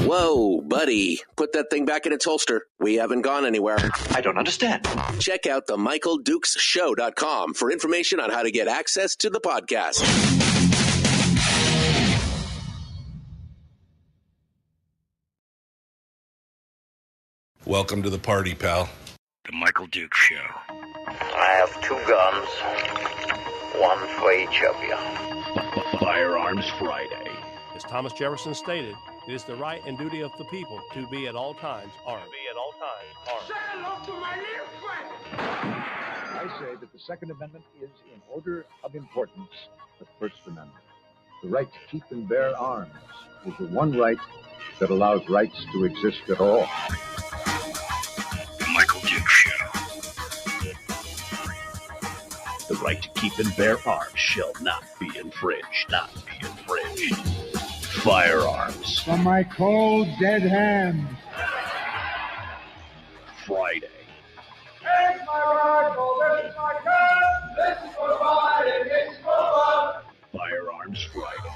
Whoa, buddy. Put that thing back in its holster. We haven't gone anywhere. I don't understand. Check out the MichaelDukesShow.com for information on how to get access to the podcast. Welcome to the party, pal. The Michael Dukes Show. I have 2 guns, one for each of you. Firearms Friday. As Thomas Jefferson stated, it is the right and duty of the people to be at all times armed. Say hello to my little friend. I say that the Second Amendment is, in order of importance, the First Amendment. The right to keep and bear arms is the one right that allows rights to exist at all. The Michael Dukes Show. The right to keep and bear arms shall not be infringed. Firearms. From my cold, dead hand. Friday. Here's my rifle, this is my gun, this is for mine, and it's for fun. Firearms Friday.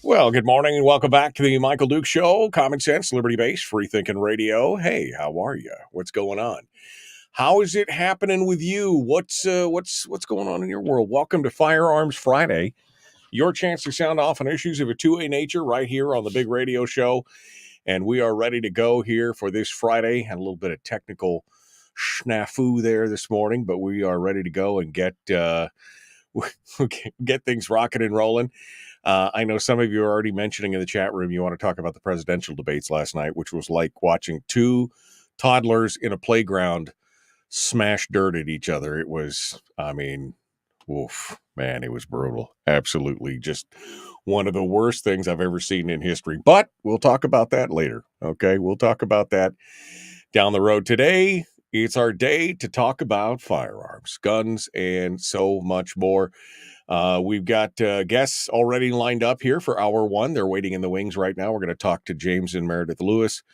Well, good morning and welcome back to the Michael Dukes Show. Common sense, liberty-based, free-thinking radio. Hey, how are you? What's going on? How is it happening with you? What's going on in your world? Welcome to Firearms Friday. Your chance to sound off on issues of a two-way nature right here on the big radio show. And we are ready to go here for this Friday. Had a little bit of technical snafu there this morning, but we are ready to go and get things rocking and rolling. I know some of you are already mentioning in the chat room you want to talk about the presidential debates last night, which was like watching 2 toddlers in a playground smash dirt at each other. It was, oof, man, it was brutal. Absolutely just one of the worst things I've ever seen in history. But we'll talk about that later, okay? We'll talk about that down the road. Today, it's our day to talk about firearms, guns, and so much more. We've got guests already lined up here for hour 1. They're waiting in the wings right now. We're going to talk to James and Meredith Lewis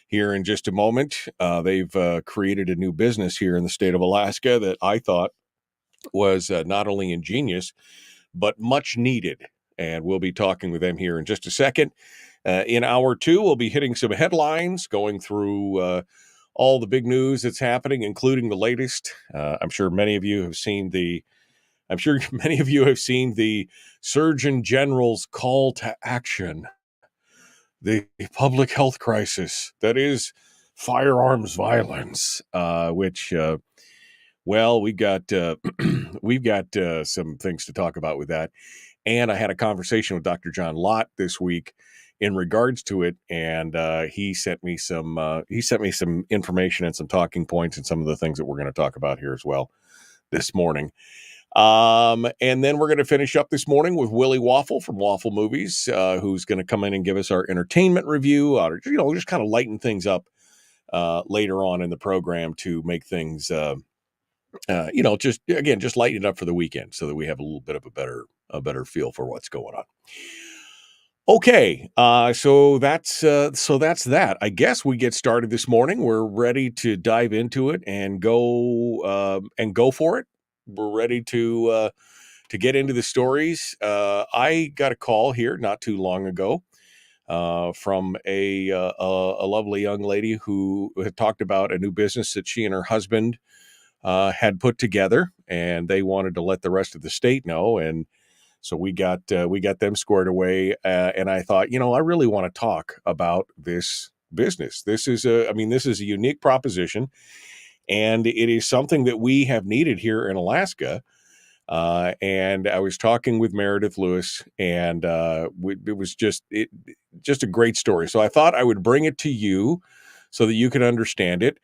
here in just a moment. They've created a new business here in the state of Alaska that I thought was not only ingenious, but much needed. And we'll be talking with them here in just a second. In hour 2, we'll be hitting some headlines, going through all the big news that's happening, including the latest. I'm sure many of you have seen the Surgeon General's call to action, the public health crisis that is firearms violence, which, we've got some things to talk about with that. And I had a conversation with Dr. John Lott this week in regards to it, and he sent me some information and some talking points and some of the things that we're going to talk about here as well this morning. And then we're going to finish up this morning with Willie Waffle from Waffle Movies, who's going to come in and give us our entertainment review, just kind of lighten things up later on in the program to make things, just lighten it up for the weekend so that we have a little bit of a better feel for what's going on. Okay, so that's that. I guess we get started this morning. We're ready to dive into it and go for it. We're ready to get into the stories. I got a call here not too long ago from a lovely young lady who had talked about a new business that she and her husband had put together, and they wanted to let the rest of the state know. And so we got them squared away. And I thought, I really want to talk about this business. This is a unique proposition. And it is something that we have needed here in Alaska. And I was talking with Meredith Lewis, and it was just a great story. So I thought I would bring it to you so that you can understand it,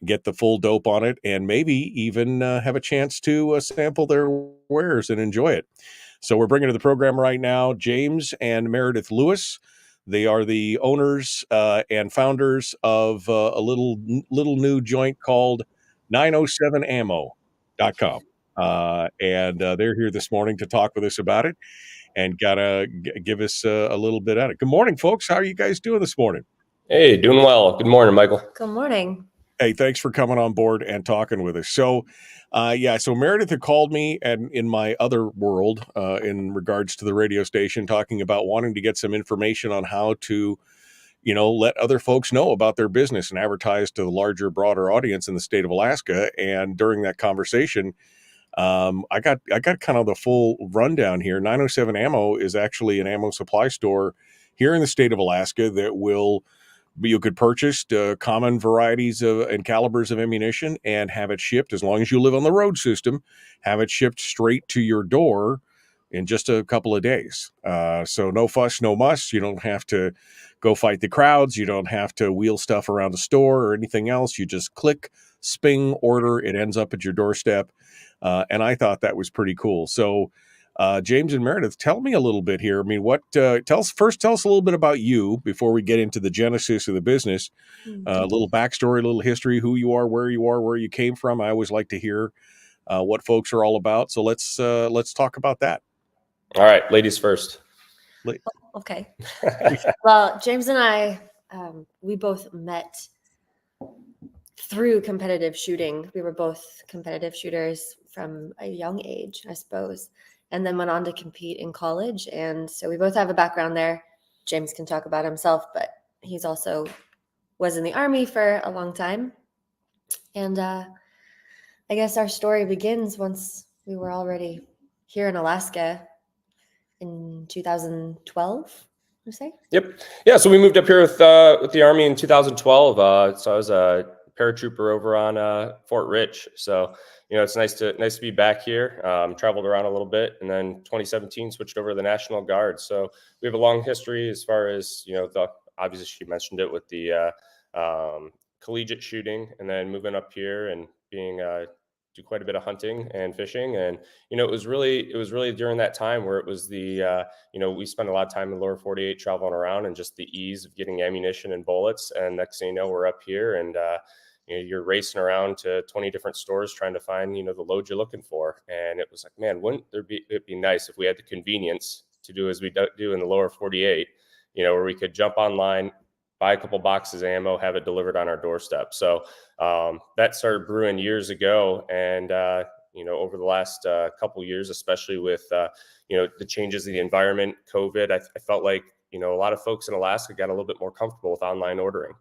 get the full dope on it, and maybe even have a chance to sample their wares and enjoy it. So we're bringing to the program right now James and Meredith Lewis. They are the owners and founders of a little new joint called 907ammo.com. And they're here this morning to talk with us about it and give us a little bit at it. Good morning, folks. How are you guys doing this morning? Hey, doing well. Good morning, Michael. Good morning. Hey, thanks for coming on board and talking with us. So, so Meredith had called me and in my other world, in regards to the radio station, talking about wanting to get some information on how to, let other folks know about their business and advertise to the larger, broader audience in the state of Alaska. And during that conversation, I got kind of the full rundown here. 907 Ammo is actually an ammo supply store here in the state of Alaska that you could purchase common varieties and calibers of ammunition and have it shipped, as long as you live on the road system, have it shipped straight to your door in just a couple of days. So no fuss, no muss. You don't have to go fight the crowds. You don't have to wheel stuff around a store or anything else. You just click, sping, order. It ends up at your doorstep. And I thought that was pretty cool. So James and Meredith, tell me a little bit here. I mean, tell us a little bit about you before we get into the genesis of the business. A little backstory, a little history, who you are, where you came from. I always like to hear what folks are all about. So let's talk about that. All right, ladies first. Okay. Well, James and I, we both met through competitive shooting. We were both competitive shooters from a young age, I suppose, and then went on to compete in college. And so we both have a background there. James can talk about himself, but he's also was in the Army for a long time. And I guess our story begins once we were already here in Alaska in 2012, you say? Yep. Yeah, so we moved up here with the Army in 2012. So I was a paratrooper over on Fort Rich. So, it's nice to be back here. Traveled around a little bit, and then 2017 switched over to the National Guard. So we have a long history as far as, obviously she mentioned it with the collegiate shooting, and then moving up here and being do quite a bit of hunting and fishing. And, it was really during that time where it was the, we spent a lot of time in the lower 48 traveling around and just the ease of getting ammunition and bullets. And next thing you know, we're up here and, you're racing around to 20 different stores trying to find, the load you're looking for. And it was like, man, it'd be nice if we had the convenience to do as we do in the lower 48, where we could jump online, buy a couple boxes of ammo, have it delivered on our doorstep. So that started brewing years ago. And, over the last couple of years, especially with, the changes in the environment, COVID, I felt like, a lot of folks in Alaska got a little bit more comfortable with online ordering.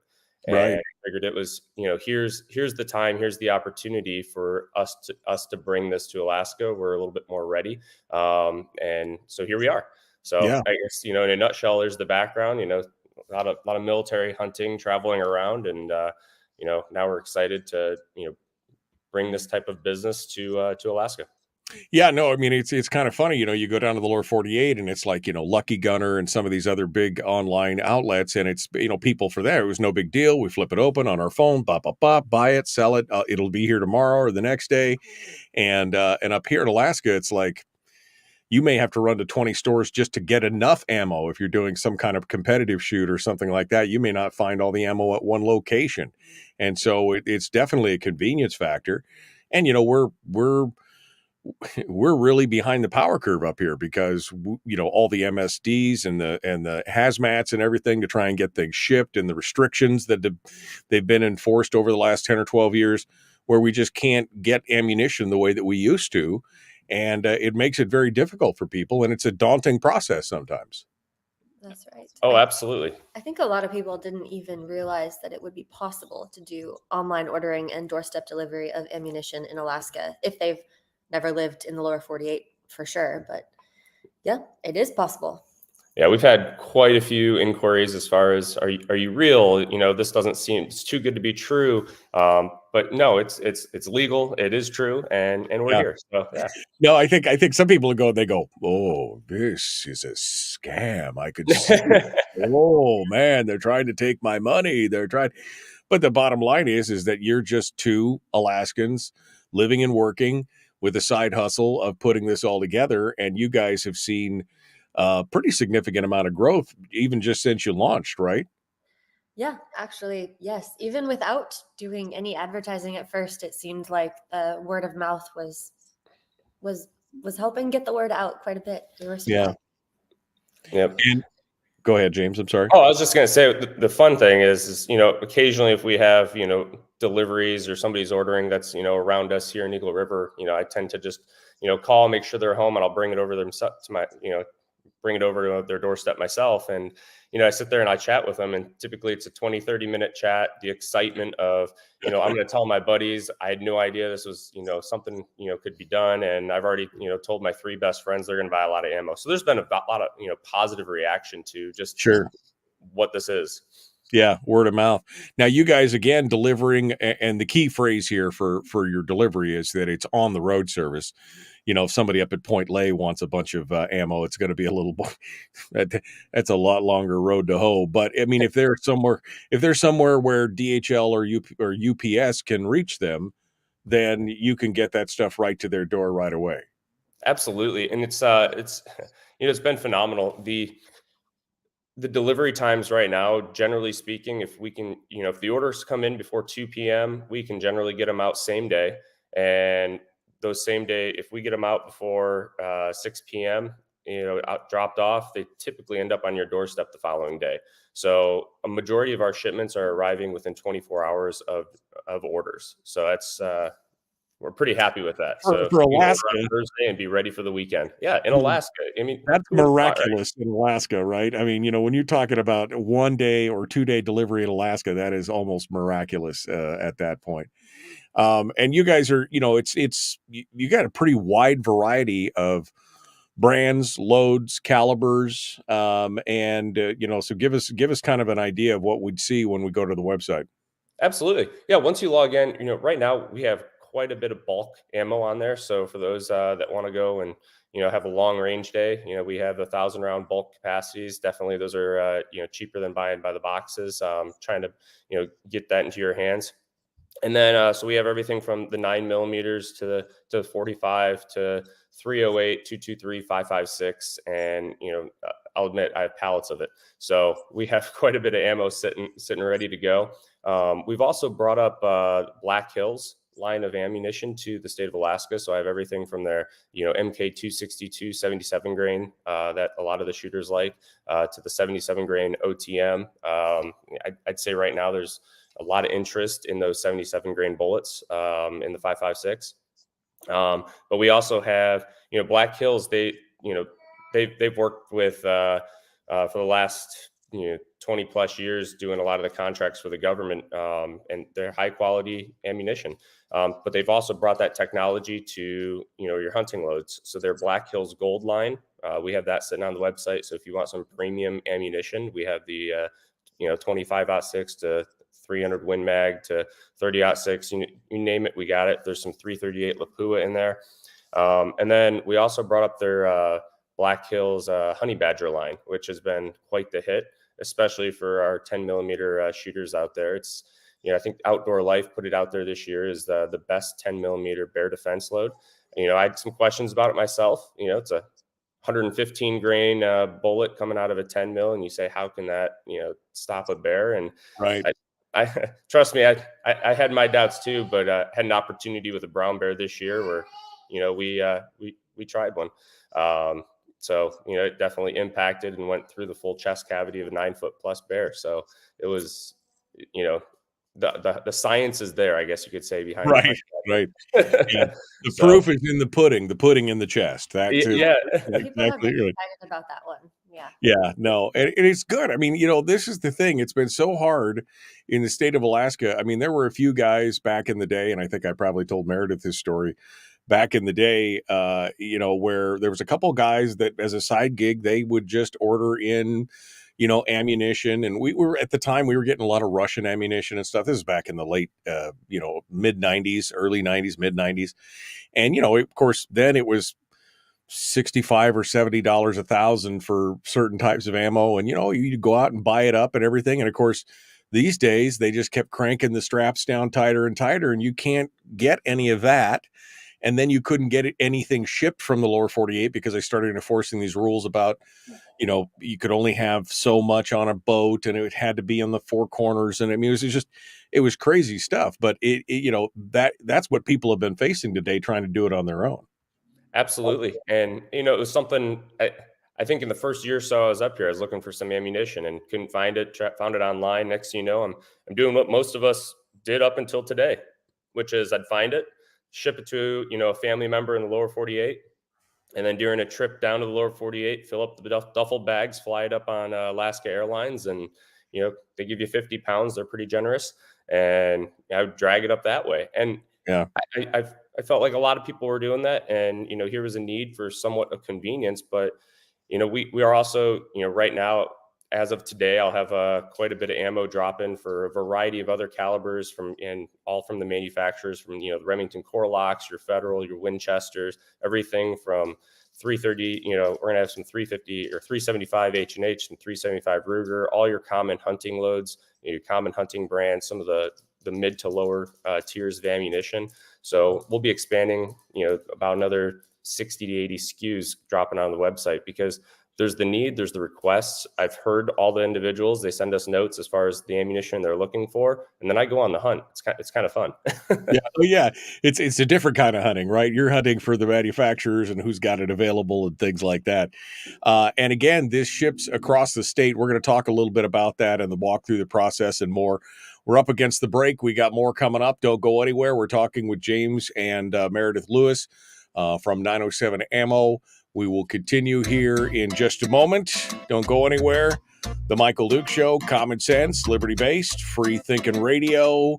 And Right. I figured it was, here's the time, here's the opportunity for us to bring this to Alaska. We're a little bit more ready. And so here we are. So yeah. I guess, in a nutshell, there's the background, a lot of military hunting, traveling around. And, now we're excited to, bring this type of business to Alaska. Yeah, no, I mean, it's kind of funny, you go down to the lower 48 and it's like, Lucky Gunner and some of these other big online outlets. And it's, people for there, it was no big deal. We flip it open on our phone, buy it, sell it. It'll be here tomorrow or the next day. And up here in Alaska, it's like, you may have to run to 20 stores just to get enough ammo. If you're doing some kind of competitive shoot or something like that, you may not find all the ammo at one location. And so it's definitely a convenience factor. And, we're really behind the power curve up here because, all the MSDs and the hazmats and everything to try and get things shipped, and the restrictions that they've been enforced over the last 10 or 12 years, where we just can't get ammunition the way that we used to. And it makes it very difficult for people, and it's a daunting process sometimes. That's right. Oh, absolutely. I think a lot of people didn't even realize that it would be possible to do online ordering and doorstep delivery of ammunition in Alaska if they've never lived in the lower 48 for sure. But yeah, it is possible. Yeah, we've had quite a few inquiries as far as are you real? This doesn't seem, it's too good to be true. But no, it's legal. It is true, and we're Yeah. here. So yeah. No, I think some people they go, oh, this is a scam. I could see it. Oh man, they're trying to take my money. They're trying. But the bottom line is that you're just two Alaskans living and working with a side hustle of putting this all together, and you guys have seen a pretty significant amount of growth even just since you launched, right? Yeah, actually, yes. Even without doing any advertising at first, it seemed like the word of mouth was helping get the word out quite a bit. We were surprised. Yep. And go ahead, James. I'm sorry. Oh, I was just going to say the fun thing is, occasionally if we have, deliveries or somebody's ordering that's, around us here in Eagle River, I tend to just, call, make sure they're home, and I'll bring it over bring it over to their doorstep myself. And, I sit there and I chat with them, and typically it's a 20-30 minute chat. The excitement of, I'm going to tell my buddies, I had no idea this was, something, could be done. And I've already, told my 3 best friends they're going to buy a lot of ammo. So there's been a lot of, positive reaction to just what this is. Yeah, word of mouth. Now, you guys, again, delivering, and the key phrase here for your delivery is that it's on the road service. If somebody up at Point Lay wants a bunch of ammo, it's going to be a little that's a lot longer road to hoe. But I mean, if there's somewhere where DHL or UPS can reach them, then you can get that stuff right to their door right away. Absolutely, and it's it's been phenomenal. The delivery times right now, generally speaking, if we can, if the orders come in before 2 p.m., we can generally get them out same day. And those same day, if we get them out before 6 p.m., dropped off, they typically end up on your doorstep the following day. So a majority of our shipments are arriving within 24 hours of orders. So that's we're pretty happy with that. So for Alaska, Thursday and be ready for the weekend. Yeah, in Alaska. I mean, that's miraculous in Alaska, right? I mean, when you're talking about 1 day or 2 day delivery in Alaska, that is almost miraculous at that point. And you guys are, you got a pretty wide variety of brands, loads, calibers, and so give us kind of an idea of what we'd see when we go to the website. Absolutely. Yeah. Once you log in, right now we have quite a bit of bulk ammo on there. So for those that want to go and, have a long range day, we have 1,000 round bulk capacities. Definitely those are, cheaper than buying by the boxes. Trying to, get that into your hands. And then, so we have everything from the 9mm to the 45 to 308, 223, 556, and I'll admit I have pallets of it. So we have quite a bit of ammo sitting ready to go. We've also brought up Black Hills line of ammunition to the state of Alaska. So I have everything from their MK262 77 grain that a lot of the shooters like to the 77 grain OTM. I'd say right now there's a lot of interest in those 77 grain bullets in the 5.56. But we also have, Black Hills. They've worked with for the last 20 plus years doing a lot of the contracts for the government, and they're high quality ammunition. But they've also brought that technology to your hunting loads. So their Black Hills Gold line, we have that sitting on the website. So if you want some premium ammunition, we have the 25-06 to 300 Win Mag to 30-06, you name it, we got it. There's some 338 Lapua in there. And then we also brought up their Black Hills Honey Badger line, which has been quite the hit, especially for our 10mm shooters out there. It's, I think Outdoor Life put it out there this year as the best 10mm bear defense load. I had some questions about it myself. It's a 115 grain bullet coming out of a 10 mil, and you say, how can that, stop a bear? And right. I trust me, I had my doubts too, but had an opportunity with a brown bear this year where, we tried one. So, it definitely impacted and went through the full chest cavity of a 9-foot plus bear. So it was, the science is there, I guess you could say, behind right. Yeah. The proof is in the pudding in the chest. That too. Yeah. People have been excited about that one. Yeah, no, and it's good. I mean, this is the thing. It's been so hard in the state of Alaska. I mean, there were a few guys back in the day, and I think I probably told Meredith this story back in the day, where there was a couple guys that as a side gig, they would just order in, ammunition. And we were at the time, we were getting a lot of Russian ammunition and stuff. This is back in the late, mid 90s, early 90s, mid 90s. And, of course, then it was $65 or $70 a thousand for certain types of ammo. And, you go out and buy it up and everything. And of course, these days they just kept cranking the straps down tighter and tighter, and you can't get any of that. And then you couldn't get anything shipped from the lower 48 because they started enforcing these rules about, you could only have so much on a boat and it had to be on the four corners. And I mean, it was crazy stuff, but that's what people have been facing today, trying to do it on their own. Absolutely. And, it was something I think in the first year or so I was up here, I was looking for some ammunition and couldn't find it, found it online. Next thing you know, I'm doing what most of us did up until today, which is I'd find it, ship it to, a family member in the lower 48. And then during a trip down to the lower 48, fill up the duffel bags, fly it up on Alaska Airlines. And, they give you 50 pounds. They're pretty generous. And I would drag it up that way. And yeah, I felt like a lot of people were doing that. And, here was a need for somewhat of convenience. But, we are also, right now, as of today, I'll have quite a bit of ammo drop in for a variety of other calibers all from the manufacturers, from, the Remington Corlocks, your Federal, your Winchesters, everything from 330, we're going to have some 350 or 375 H&H, some 375 Ruger, all your common hunting loads, your common hunting brands, some of the mid to lower tiers of ammunition. So we'll be expanding, about another 60 to 80 SKUs dropping on the website because there's the need, there's the requests. I've heard all the individuals, they send us notes as far as the ammunition they're looking for. And then I go on the hunt. It's kind of fun. Yeah. Oh yeah. It's a different kind of hunting, right? You're hunting for the manufacturers and who's got it available and things like that. And again, this ships across the state. We're going to talk a little bit about that and the walk through the process and more. We're up against the break. We got more coming up. Don't go anywhere. We're talking with James and Meredith Lewis from 907 Ammo. We will continue here in just a moment. Don't go anywhere. The Michael Duke Show, common sense, liberty-based, free-thinking radio.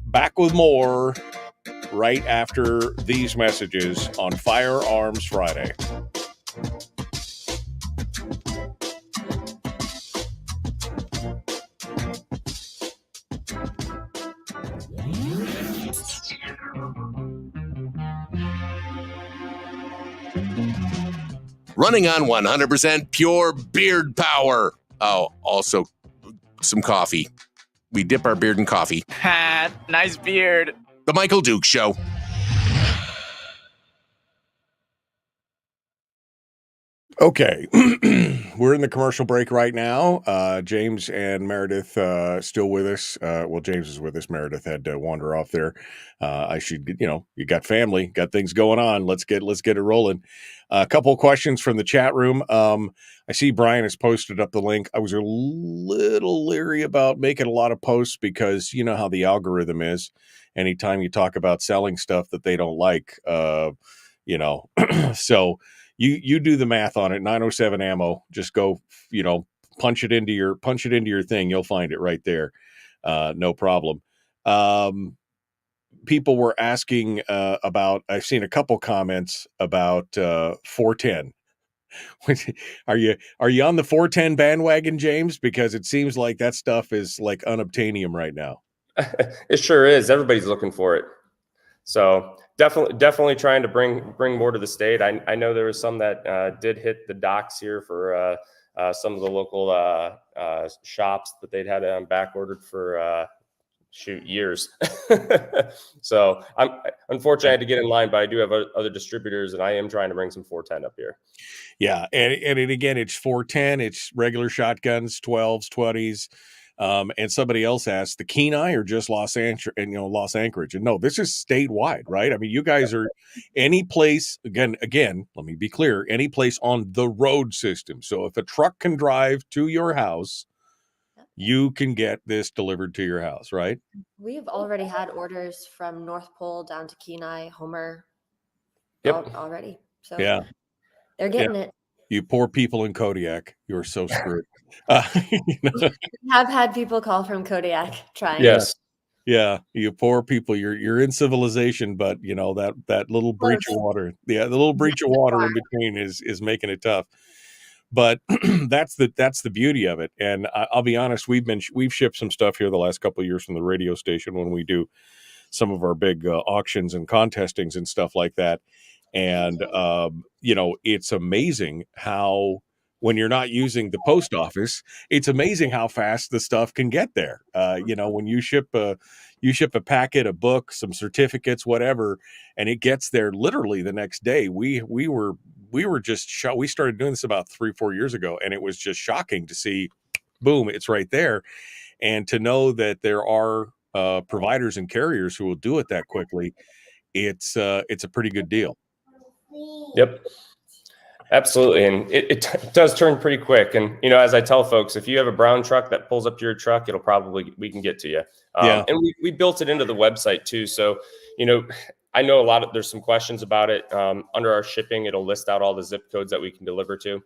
Back with more right after these messages on Firearms Friday. Running on 100% pure beard power. Oh, also some coffee. We dip our beard in coffee. Ha, nice beard. The Michael Duke Show. Okay, we're in the commercial break right now. James and Meredith still with us. Well, James is with us. Meredith had to wander off there. You got family, got things going on. Let's get it rolling. A couple of questions from the chat room. I see Brian has posted up the link. I was a little leery about making a lot of posts because you know how the algorithm is. Anytime you talk about selling stuff that they don't like, so. You do the math on it. 907 Ammo. Just go, punch it into your thing. You'll find it right there. No problem. People were asking about. I've seen a couple comments about 410. Are you on the 410 bandwagon, James? Because it seems like that stuff is like unobtainium right now. It sure is. Everybody's looking for it. So definitely trying to bring more to the state. I know there was some that did hit the docks here for some of the local shops that they'd had back ordered for years. So I'm unfortunately I had to get in line, but I do have other distributors, and I am trying to bring some 410 up here. Yeah, and again, it's 410. It's regular shotguns, 12s, 20s. And somebody else asked, the Kenai or just Los Anchorage? And no, this is statewide, right? I mean, you guys are any place, again, let me be clear, any place on the road system. So if a truck can drive to your house, you can get this delivered to your house, right? We've already had orders from North Pole down to Kenai, Homer, Yep. already. So yeah, they're getting it. You poor people in Kodiak, you're so screwed. You know? Have had people call from Kodiak trying. Yes. Yeah, you poor people, you're in civilization, but you know that little breach of water, the little breach of water in between is making it tough. But that's the beauty of it. And I'll be honest, we've shipped some stuff here the last couple of years from the radio station when we do some of our big auctions and contestings and stuff like that. And you know, it's amazing how when you're not using the post office, it's amazing how fast the stuff can get there. You know, when you ship a packet, a book, some certificates, whatever, and it gets there literally the next day. We were just shocked. We started doing this about 3-4 years ago, and it was just shocking to see, boom, it's right there, and to know that there are providers and carriers who will do it that quickly. It's a pretty good deal. Yep. Absolutely. And it does turn pretty quick. And, you know, as I tell folks, if you have a brown truck that pulls up to your truck, we can get to you. And we built it into the website too. So, you know, I know there's some questions about it. Under our shipping, it'll list out all the zip codes that we can deliver to.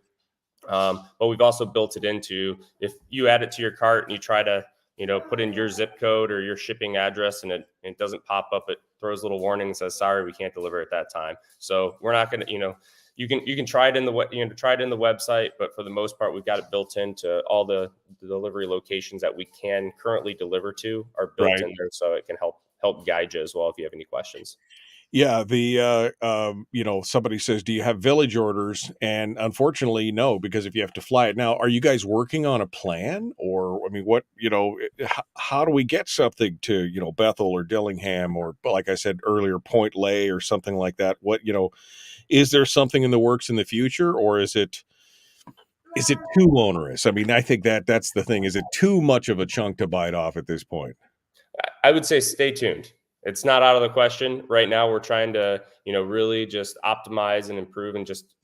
But we've also built it into, if you add it to your cart and you try to, you know, put in your zip code or your shipping address and it doesn't pop up, it throws a little warning and says, sorry, we can't deliver at that time. So we're not going to, you know, you can try it in the website, but for the most part, we've got it built into all the delivery locations that we can currently deliver to are built in there, so it can help guide you as well if you have any questions. Yeah, you know, somebody says, do you have village orders? And unfortunately, no, because if you have to fly it now, are you guys working on a plan? Or, I mean, what, you know, how do we get something to, you know, Bethel or Dillingham or, like I said earlier, Point Lay or something like that? What, you know, is there something in the works in the future, or is it too onerous? I mean, I think that's the thing. Is it too much of a chunk to bite off at this point? I would say stay tuned. It's not out of the question. Right now, we're trying to, you know, really just optimize and improve and just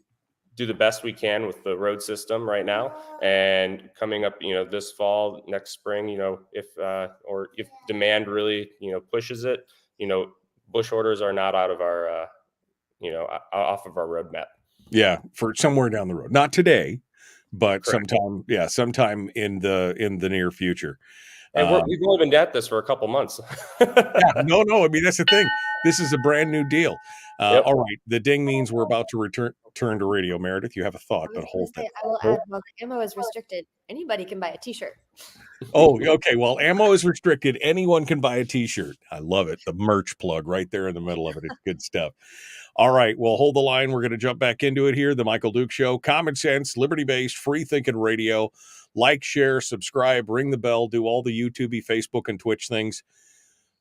do the best we can with the road system right now. And coming up, you know, this fall, next spring, you know, if demand really, you know, pushes it, you know, bush orders are not out of our, you know, off of our roadmap. Yeah, for somewhere down the road. Not today, but sometime in the near future. And we've only been at this for a couple months. No. I mean, that's the thing. This is a brand new deal. All right. The ding means we're about to return to radio. Meredith, you have a thought, but hold that. I will add, well, the ammo is restricted. Anybody can buy a T-shirt. Oh, okay. Well, ammo is restricted. Anyone can buy a T-shirt. I love it. The merch plug right there in the middle of it. It's good stuff. All right. Well, hold the line. We're going to jump back into it here. The Michael Duke Show. Common sense, liberty-based, free-thinking radio. Like, share, subscribe, ring the bell, do all the YouTube, Facebook, and Twitch things.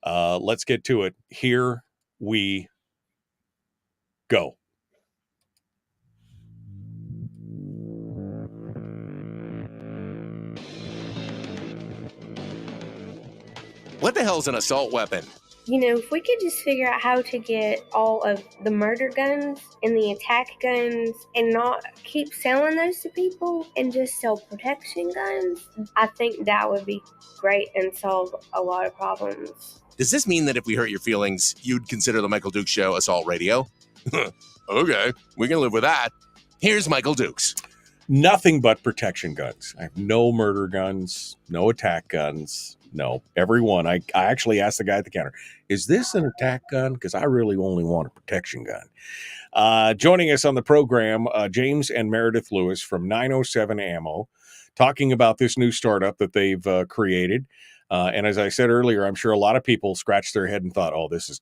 Let's get to it. Here we go. What the hell's an assault weapon? You know, if we could just figure out how to get all of the murder guns and the attack guns and not keep selling those to people and just sell protection guns, I think that would be great and solve a lot of problems. Does this mean that if we hurt your feelings, you'd consider the Michael Dukes Show assault radio? Okay, we can live with that. Here's Michael Dukes. Nothing but protection guns. I have no murder guns, no attack guns. No, every one. I actually asked the guy at the counter, is this an attack gun? Because I really only want a protection gun. Joining us on the program, James and Meredith Lewis from 907 Ammo, talking about this new startup that they've created. And as I said earlier, I'm sure a lot of people scratched their head and thought, oh, this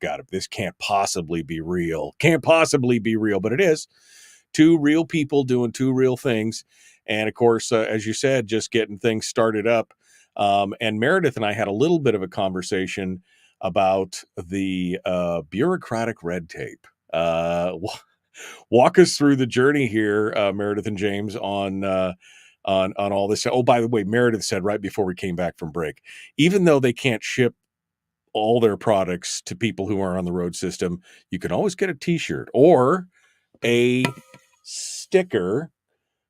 can't possibly be real. Can't possibly be real, but it is. Two real people doing two real things. And of course, as you said, just getting things started up. And Meredith and I had a little bit of a conversation about the bureaucratic red tape. Walk us through the journey here, Meredith and James, on all this. Oh, by the way, Meredith said right before we came back from break, even though they can't ship all their products to people who are on the road system, you can always get a T-shirt or a sticker.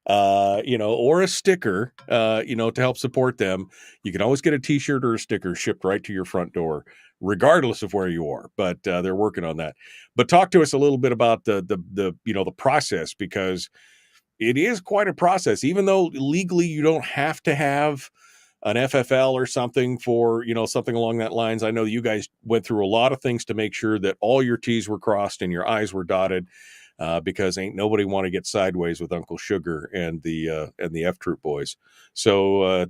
Or a sticker, to help support them. You can always get a T-shirt or a sticker shipped right to your front door, regardless of where you are. But they're working on that. But talk to us a little bit about the process, because It is quite a process, even though legally you don't have to have an FFL or something for, something along that lines. I know you guys went through a lot of things to make sure that all your T's were crossed and your I's were dotted, because ain't nobody want to get sideways with Uncle Sugar and the F Troop boys. So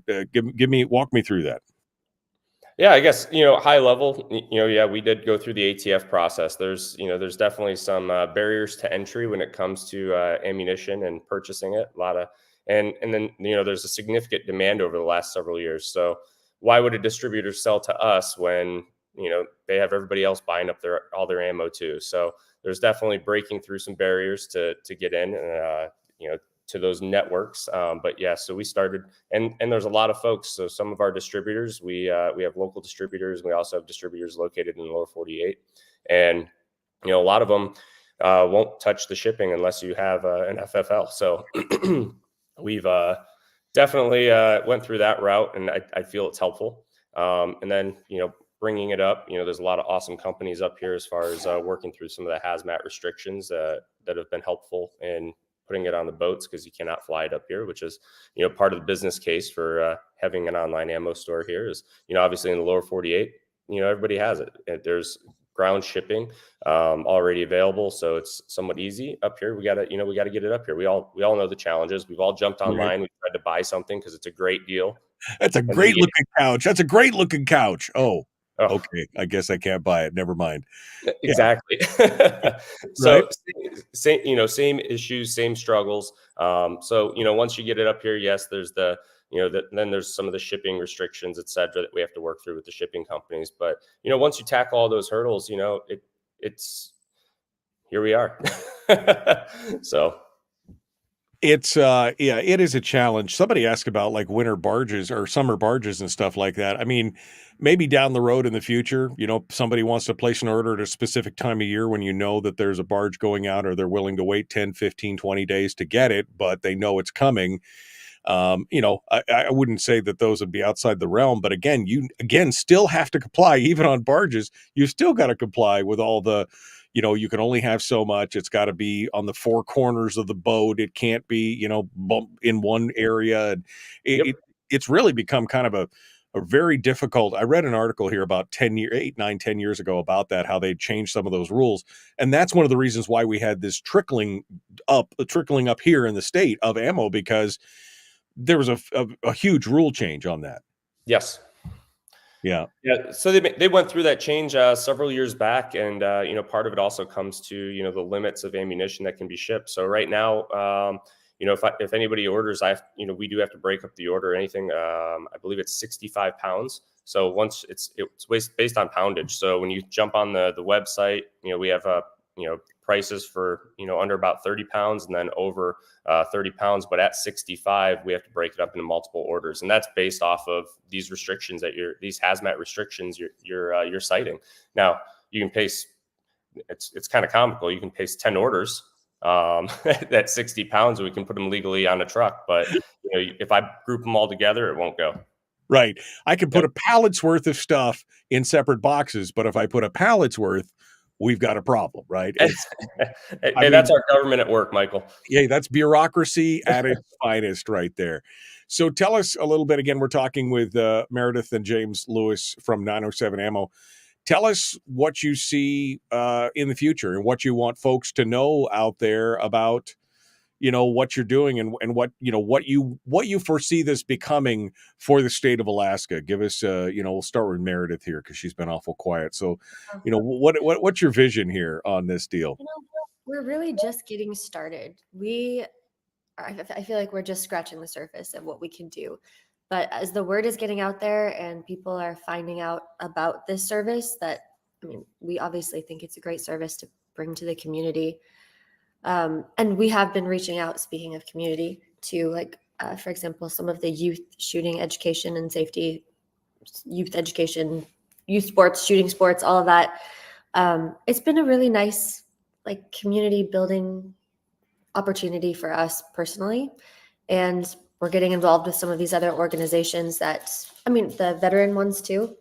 walk me through that. Yeah, I guess, high level, yeah, we did go through the ATF process. There's definitely some barriers to entry when it comes to ammunition and purchasing it. A lot of, and then, there's a significant demand over the last several years. So why would a distributor sell to us when, they have everybody else buying up all their ammo too? So there's definitely breaking through some barriers to get in, to those networks. But yeah, so we started, and there's a lot of folks. So some of our distributors, we have local distributors. We also have distributors located in the lower 48, and a lot of them won't touch the shipping unless you have an FFL. So we've definitely went through that route, and I feel it's helpful. And then bringing it up, there's a lot of awesome companies up here as far as working through some of the hazmat restrictions that have been helpful in putting it on the boats, because you cannot fly it up here, which is, part of the business case for having an online ammo store here is, obviously in the lower 48, everybody has it. There's ground shipping already available. So it's somewhat easy up here. We gotta get it up here. We all know the challenges. We've all jumped online. Right. We tried to buy something because it's a great deal. That's a great looking couch. That's a great looking couch. Oh. Okay, I guess I can't buy it. Never mind. Exactly. So same issues, same struggles. So once you get it up here, yes, there's then there's some of the shipping restrictions, et cetera, that we have to work through with the shipping companies. But once you tackle all those hurdles, it's here we are. So. It's it is a challenge. Somebody asked about like winter barges or summer barges and stuff like that. I mean, maybe down the road in the future, somebody wants to place an order at a specific time of year when that there's a barge going out, or they're willing to wait 10, 15, 20 days to get it, but they know it's coming. I wouldn't say that those would be outside the realm, but again, you still have to comply. Even on barges, you still got to comply with all the, you can only have so much. It's got to be on the four corners of the boat. It can't be, in one area. And it's really become kind of a very difficult. I read an article here about 10 years ago about that, how they changed some of those rules. And that's one of the reasons why we had this trickling up here in the state of ammo, because there was a huge rule change on that. Yes. Yeah. So they went through that change several years back, and part of it also comes to the limits of ammunition that can be shipped. So right now, if anybody orders, we do have to break up the order. Anything, I believe it's 65 pounds. So once it's based on poundage. So when you jump on the website, we have prices for under about 30 pounds and then over 30 pounds, but at 65 we have to break it up into multiple orders, and that's based off of these restrictions these hazmat restrictions you're citing. Now you can pace, it's kind of comical, you can pace 10 orders at 60 pounds and we can put them legally on a truck, but if I group them all together, it won't go. Right. I can put a pallet's worth of stuff in separate boxes, but if I put a pallet's worth, we've got a problem, right? That's our government at work, Michael. Yeah, that's bureaucracy at its finest right there. So tell us a little bit, again, we're talking with Meredith and James Lewis from 907 Ammo. Tell us what you see in the future and what you want folks to know out there about, what you're doing and what you foresee this becoming for the state of Alaska. Give us, we'll start with Meredith here because she's been awful quiet. So, what's your vision here on this deal? We're really just getting started. I feel like we're just scratching the surface of what we can do. But as the word is getting out there and people are finding out about this service, we obviously think it's a great service to bring to the community. And we have been reaching out, speaking of community, to for example, some of the youth shooting education and safety, youth education, youth sports, shooting sports, all of that. It's been a really nice community building opportunity for us personally. And we're getting involved with some of these other organizations the veteran ones too.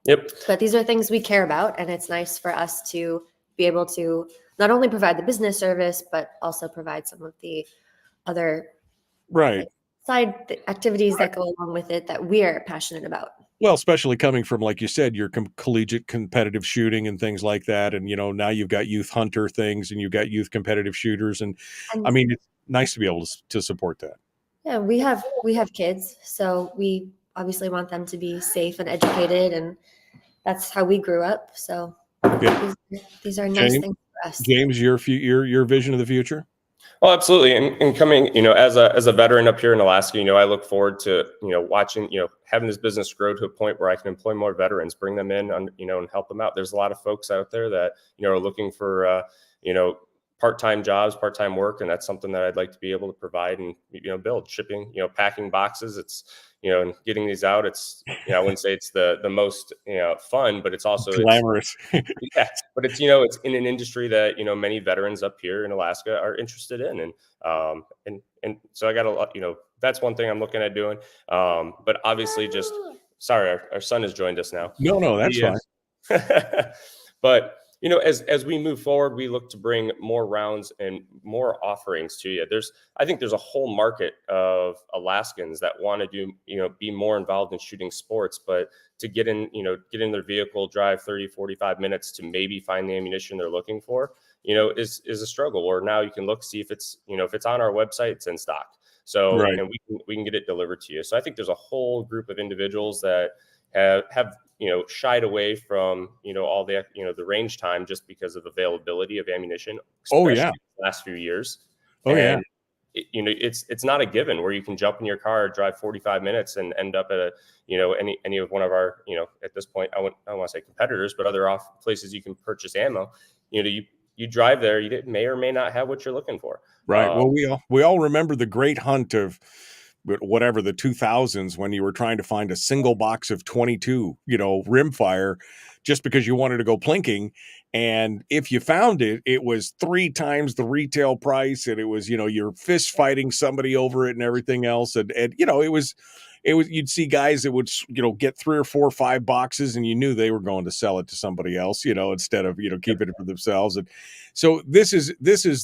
Yep. But these are things we care about, and it's nice for us to be able to not only provide the business service, but also provide some of the other Right. side activities that go along with it that we're passionate about. Well, especially coming from, like you said, your collegiate competitive shooting and things like that. And, now you've got youth hunter things and you've got youth competitive shooters. And I mean, it's nice to be able to support that. Yeah, we have kids, so we obviously want them to be safe and educated, and that's how we grew up. So these are nice things for us. James, your vision of the future? Oh, absolutely. And coming, as a veteran up here in Alaska, I look forward to, watching, having this business grow to a point where I can employ more veterans, bring them in, and help them out. There's a lot of folks out there that, are looking for, part-time jobs, part-time work. And that's something that I'd like to be able to provide and, build. Shipping, packing boxes. It's, and getting these out. It's, I wouldn't say it's the most, fun, but it's also glamorous. Yeah, but it's, it's in an industry that, many veterans up here in Alaska are interested in. And so I got a lot, that's one thing I'm looking at doing. But obviously sorry, our son has joined us now. No, that's fine. But, as we move forward, we look to bring more rounds and more offerings to you. I think there's a whole market of Alaskans that want to do, be more involved in shooting sports, but to get in their vehicle, drive 30, 45 minutes to maybe find the ammunition they're looking for, is a struggle. Or now you can see if it's, if it's on our website, it's in stock. So, right. And we can get it delivered to you. So I think there's a whole group of individuals that have shied away from, all the, the range time just because of availability of ammunition. Oh yeah. The last few years. Oh and yeah. It's not a given where you can jump in your car, drive 45 minutes and end up at any of one of our, at this point, I don't want to say competitors, but other places you can purchase ammo. You drive there, you may or may not have what you're looking for. Right. Well, we all remember the great hunt of whatever the 2000s when you were trying to find a single box of 22, rimfire just because you wanted to go plinking. And if you found it, it was 3 times the retail price. And it was, you're fist fighting somebody over it and everything else. And it was, you'd see guys that would, get 3 or 4 or 5 boxes and you knew they were going to sell it to somebody else, instead of, keeping it for themselves. And so this is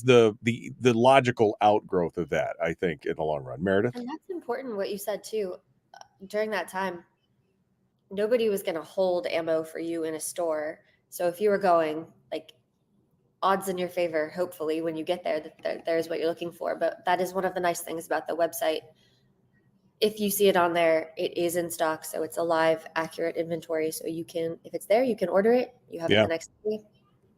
the logical outgrowth of that, I think, in the long run. Meredith? And that's important what you said too. During that time, nobody was going to hold ammo for you in a store. So if you were going, odds in your favor, hopefully, when you get there, that there's what you're looking for. But that is one of the nice things about the website. If you see it on there, it is in stock. So it's a live, accurate inventory. So you can, if it's there, you can order it. You have it the next day.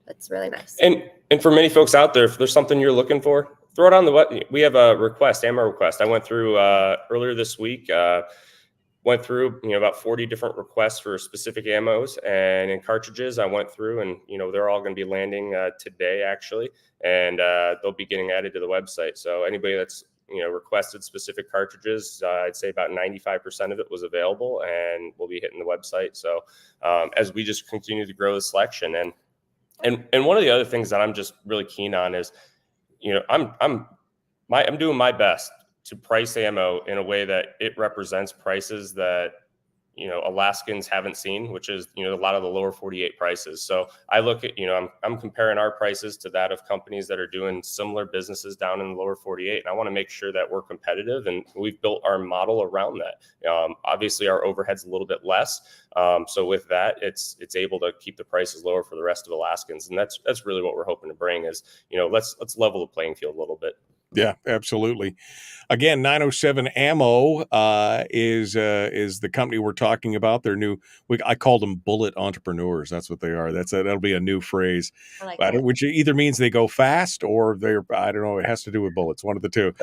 That's really nice. And for many folks out there, if there's something you're looking for, throw it on the web. We have a ammo request. I went through earlier this week, went through, about 40 different requests for specific ammos and in cartridges. I went through and, they're all going to be landing today actually. And they'll be getting added to the website. So anybody that's, requested specific cartridges, I'd say about 95% of it was available and we'll be hitting the website. So as we just continue to grow the selection and one of the other things that I'm just really keen on is, I'm doing my best to price ammo in a way that it represents prices that, Alaskans haven't seen, which is, a lot of the lower 48 prices. So I look at, I'm comparing our prices to that of companies that are doing similar businesses down in the lower 48. And I want to make sure that we're competitive and we've built our model around that. Obviously our overhead's a little bit less. So with that, it's able to keep the prices lower for the rest of Alaskans. And that's really what we're hoping to bring is, let's level the playing field a little bit. Yeah, absolutely. Again, 907 Ammo is the company we're talking about. They're new. I called them bullet entrepreneurs. That's what they are. That'll be a new phrase, which either means they go fast or I don't know. It has to do with bullets. One of the two.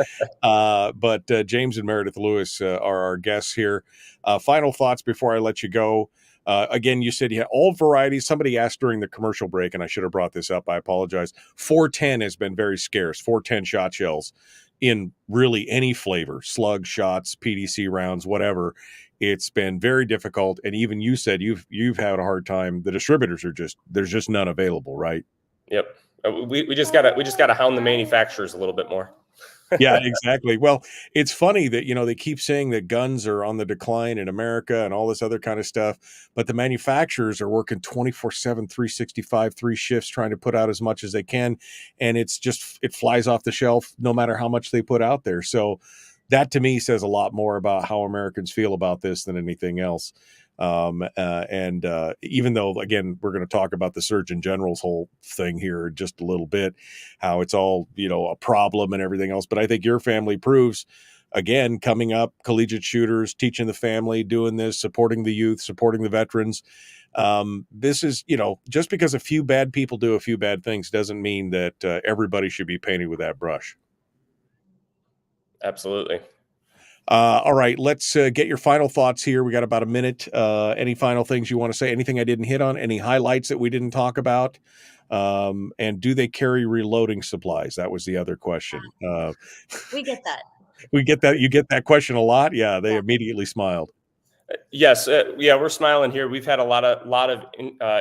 But James and Meredith Lewis are our guests here. Final thoughts before I let you go. Again, you said you had all varieties. Somebody asked during the commercial break, and I should have brought this up. I apologize. 410 has been very scarce. 410 shot shells in really any flavor, slug shots, PDC rounds, whatever. It's been very difficult. And even you said you've had a hard time. The distributors there's just none available, right? Yep. We just gotta hound the manufacturers a little bit more. Yeah, exactly. Well, it's funny that, they keep saying that guns are on the decline in America and all this other kind of stuff, but the manufacturers are working 24/7, 365, three shifts trying to put out as much as they can. And it flies off the shelf no matter how much they put out there. So that to me says a lot more about how Americans feel about this than anything else. And even though, again, we're going to talk about the Surgeon General's whole thing here in just a little bit, how it's all, a problem and everything else. But I think your family proves, again, coming up, collegiate shooters, teaching the family, doing this, supporting the youth, supporting the veterans. This is, just because a few bad people do a few bad things doesn't mean that everybody should be painted with that brush. Absolutely. All right, let's get your final thoughts here. We got about a minute. Any final things you want to say? Anything I didn't hit on? Any highlights that we didn't talk about? And do they carry reloading supplies? That was the other question. We get that. We get that. You get that question a lot. Yeah, they immediately smiled. Yes, yeah, we're smiling here. We've had a lot of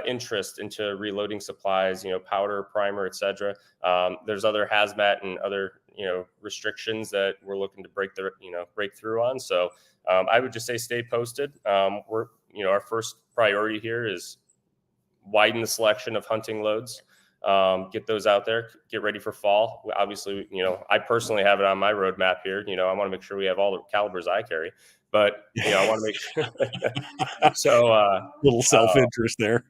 interest into reloading supplies, powder, primer, etc. There's other hazmat and other restrictions that we're looking to break through on. So I would just say stay posted. Our first priority here is widen the selection of hunting loads. Get those out there, get ready for fall. Obviously, I personally have it on my roadmap here. I want to make sure we have all the calibers I carry, but I want to make sure. So little self-interest there.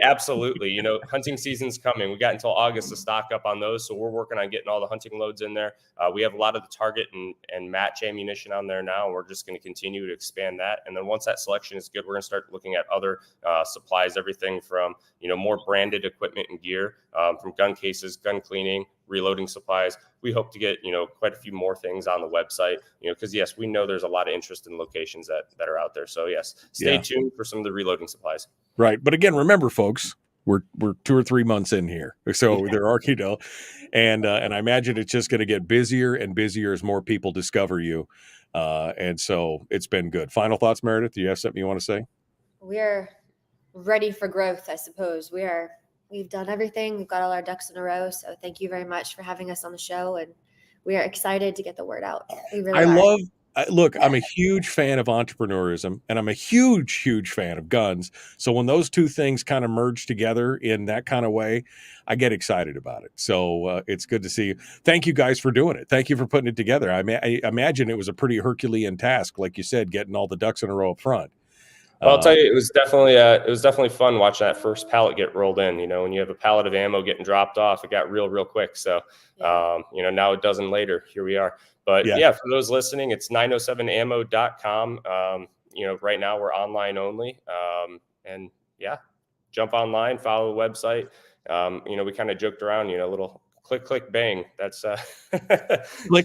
Absolutely. Hunting season's coming. We got until August to stock up on those. So we're working on getting all the hunting loads in there. We have a lot of the target and match ammunition on there now. We're just going to continue to expand that. And then once that selection is good, we're going to start looking at other supplies, everything from, more branded equipment and gear, from gun cases, gun cleaning, reloading supplies. We hope to get, quite a few more things on the website, because yes, we know there's a lot of interest in locations that are out there. So yes, stay tuned for some of the reloading supplies. Right. But again, remember folks, we're 2 or 3 months in here. So there are, and I imagine it's just going to get busier and busier as more people discover you. And so it's been good. Final thoughts, Meredith? Do you have something you want to say? We're ready for growth, I suppose. We've done everything. We've got all our ducks in a row. So thank you very much for having us on the show. And we are excited to get the word out. We really are. Look, I'm a huge fan of entrepreneurism and I'm a huge, huge fan of guns. So when those two things kind of merge together in that kind of way, I get excited about it. So it's good to see you. Thank you guys for doing it. Thank you for putting it together. I imagine it was a pretty Herculean task, like you said, getting all the ducks in a row up front. Well, I'll tell you, it was definitely fun watching that first pallet get rolled in. When you have a pallet of ammo getting dropped off, it got real quick. So, now a dozen later, here we are. But for those listening, it's 907ammo.com. Right now we're online only. And jump online, follow the website. We kind of joked around, a little click, bang. That's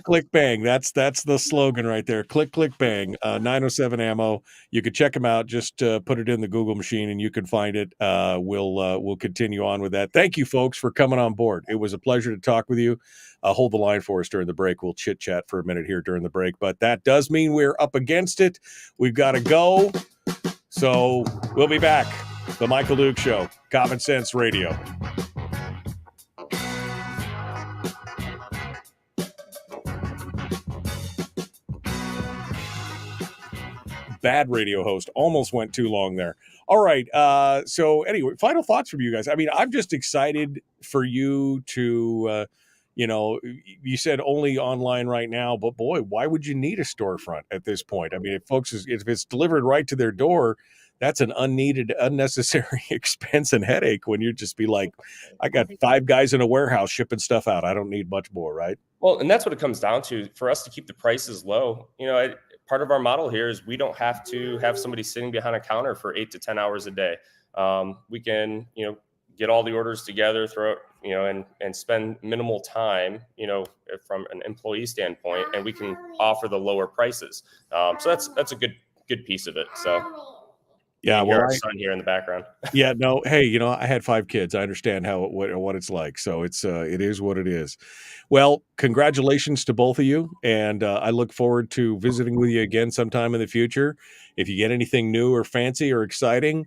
click, bang. That's the slogan right there. Click, bang. 907 ammo. You could check them out. Just put it in the Google machine and you can find it. We'll continue on with that. Thank you folks for coming on board. It was a pleasure to talk with you. Hold the line for us during the break. We'll chit chat for a minute here during the break, but that does mean we're up against it. We've got to go. So we'll be back. The Michael Duke Show, Common Sense Radio. Bad radio host. Almost went too long there. All right. So anyway, final thoughts from you guys. I mean, I'm just excited for you to, you said only online right now, but boy, why would you need a storefront at this point? I mean, if it's delivered right to their door, that's an unnecessary expense and headache when you just be like, I got 5 guys in a warehouse shipping stuff out. I don't need much more, right? Well, and that's what it comes down to. For us to keep the prices low, part of our model here is we don't have to have somebody sitting behind a counter for 8 to 10 hours a day. We can, get all the orders together, throw it, and spend minimal time, from an employee standpoint, and we can offer the lower prices. So that's a good piece of it. So. Yeah, well, our son here in the background. Yeah, no, hey, I had 5 kids. I understand what it's like. So it is what it is. Well, congratulations to both of you, and I look forward to visiting with you again sometime in the future. If you get anything new or fancy or exciting,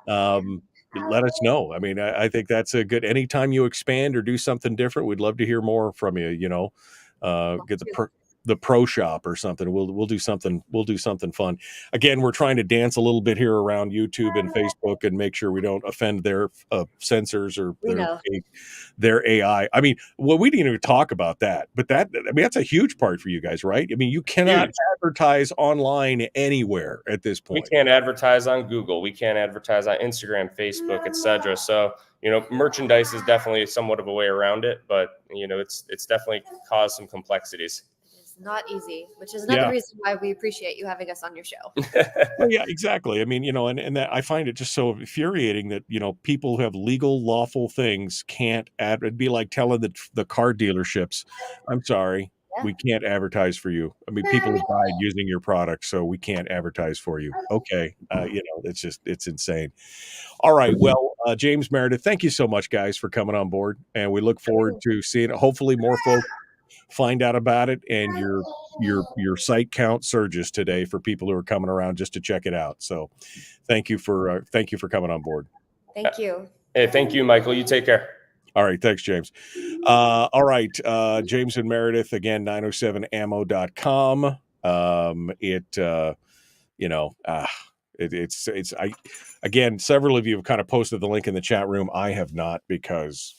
let us know. I mean, I think that's a good. Anytime you expand or do something different, we'd love to hear more from you. Get the pro shop or something. We'll do something. We'll do something fun. Again, we're trying to dance a little bit here around YouTube and Facebook and make sure we don't offend their censors or their AI. I mean, well, we didn't even talk about that, but that's a huge part for you guys, right? I mean, you cannot advertise online anywhere at this point. We can't advertise on Google. We can't advertise on Instagram, Facebook, etc. So, merchandise is definitely somewhat of a way around it, but it's definitely caused some complexities. Not easy, which is another reason why we appreciate you having us on your show. Well, yeah, exactly. I mean, and that I find it just so infuriating that, people who have legal, lawful things can't it'd be like telling the car dealerships, I'm sorry, we can't advertise for you. I mean, people have died using your product, so we can't advertise for you. Okay. It's insane. All right. Well, James, Meredith, thank you so much, guys, for coming on board. And we look forward to seeing hopefully more folks find out about it, and your site count surges today for people who are coming around just to check it out. So thank you for coming on board. Thank you. Hey, thank you, Michael. You take care. All right. Thanks, James. All right. James and Meredith, again, 907ammo.com. Again, several of you have kind of posted the link in the chat room. I have not, because,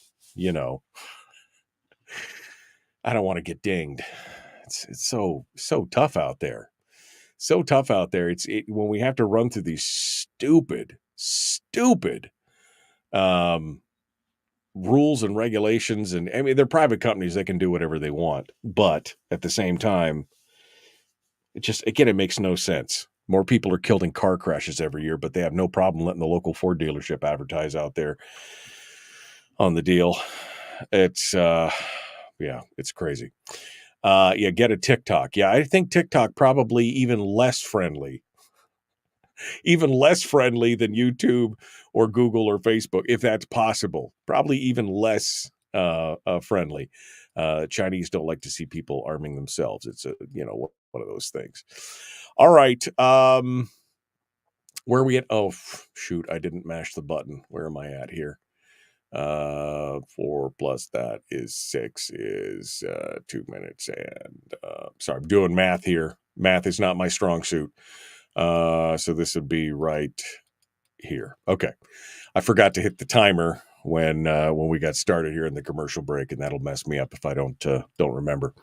I don't want to get dinged. It's so tough out there. So tough out there. When we have to run through these stupid rules and regulations, and I mean, they're private companies, they can do whatever they want, but at the same time, it makes no sense. More people are killed in car crashes every year, but they have no problem letting the local Ford dealership advertise out there on the deal. It's it's crazy. Get a TikTok. Yeah, I think TikTok probably even less friendly than YouTube or Google or Facebook, if that's possible. Probably even less friendly. Chinese don't like to see people arming themselves. It's one of those things. All right. Where are we at? Oh, shoot. I didn't mash the button. Where am I at here? 4 plus that is 6 is 2 minutes. And sorry, I'm doing math here. Math is not my strong suit. So this would be right here. Okay. I forgot to hit the timer when we got started here in the commercial break, and that'll mess me up if I don't remember.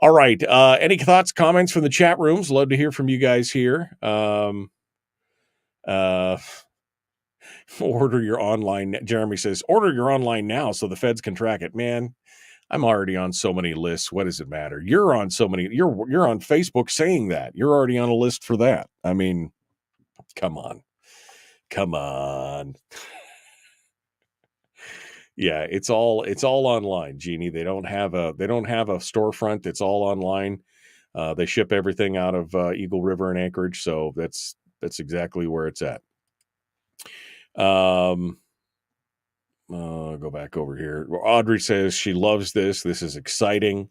All right. Any thoughts, comments from the chat rooms? Love to hear from you guys here. Order your online. Jeremy says, order your online now so the feds can track it. Man, I'm already on so many lists. What does it matter? You're on so many. You're on Facebook saying that. You're already on a list for that. I mean, come on. Yeah, it's all online, Jeannie. They don't have a storefront. It's all online. They ship everything out of Eagle River and Anchorage, so that's exactly where it's at. Go back over here. Audrey says she loves this. This is exciting.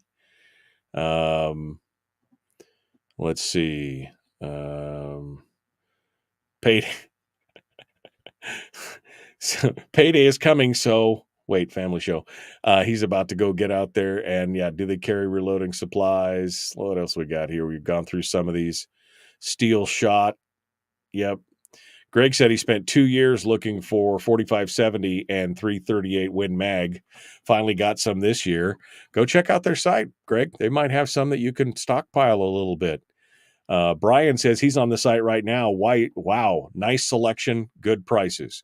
Let's see. Payday. Payday is coming. So wait, family show. He's about to go get out there, and do they carry reloading supplies? What else we got here? We've gone through some of these. Steel shot. Yep. Greg said he spent 2 years looking for 4570 and 338 Win Mag. Finally got some this year. Go check out their site, Greg. They might have some that you can stockpile a little bit. Brian says he's on the site right now. Wow, nice selection, good prices.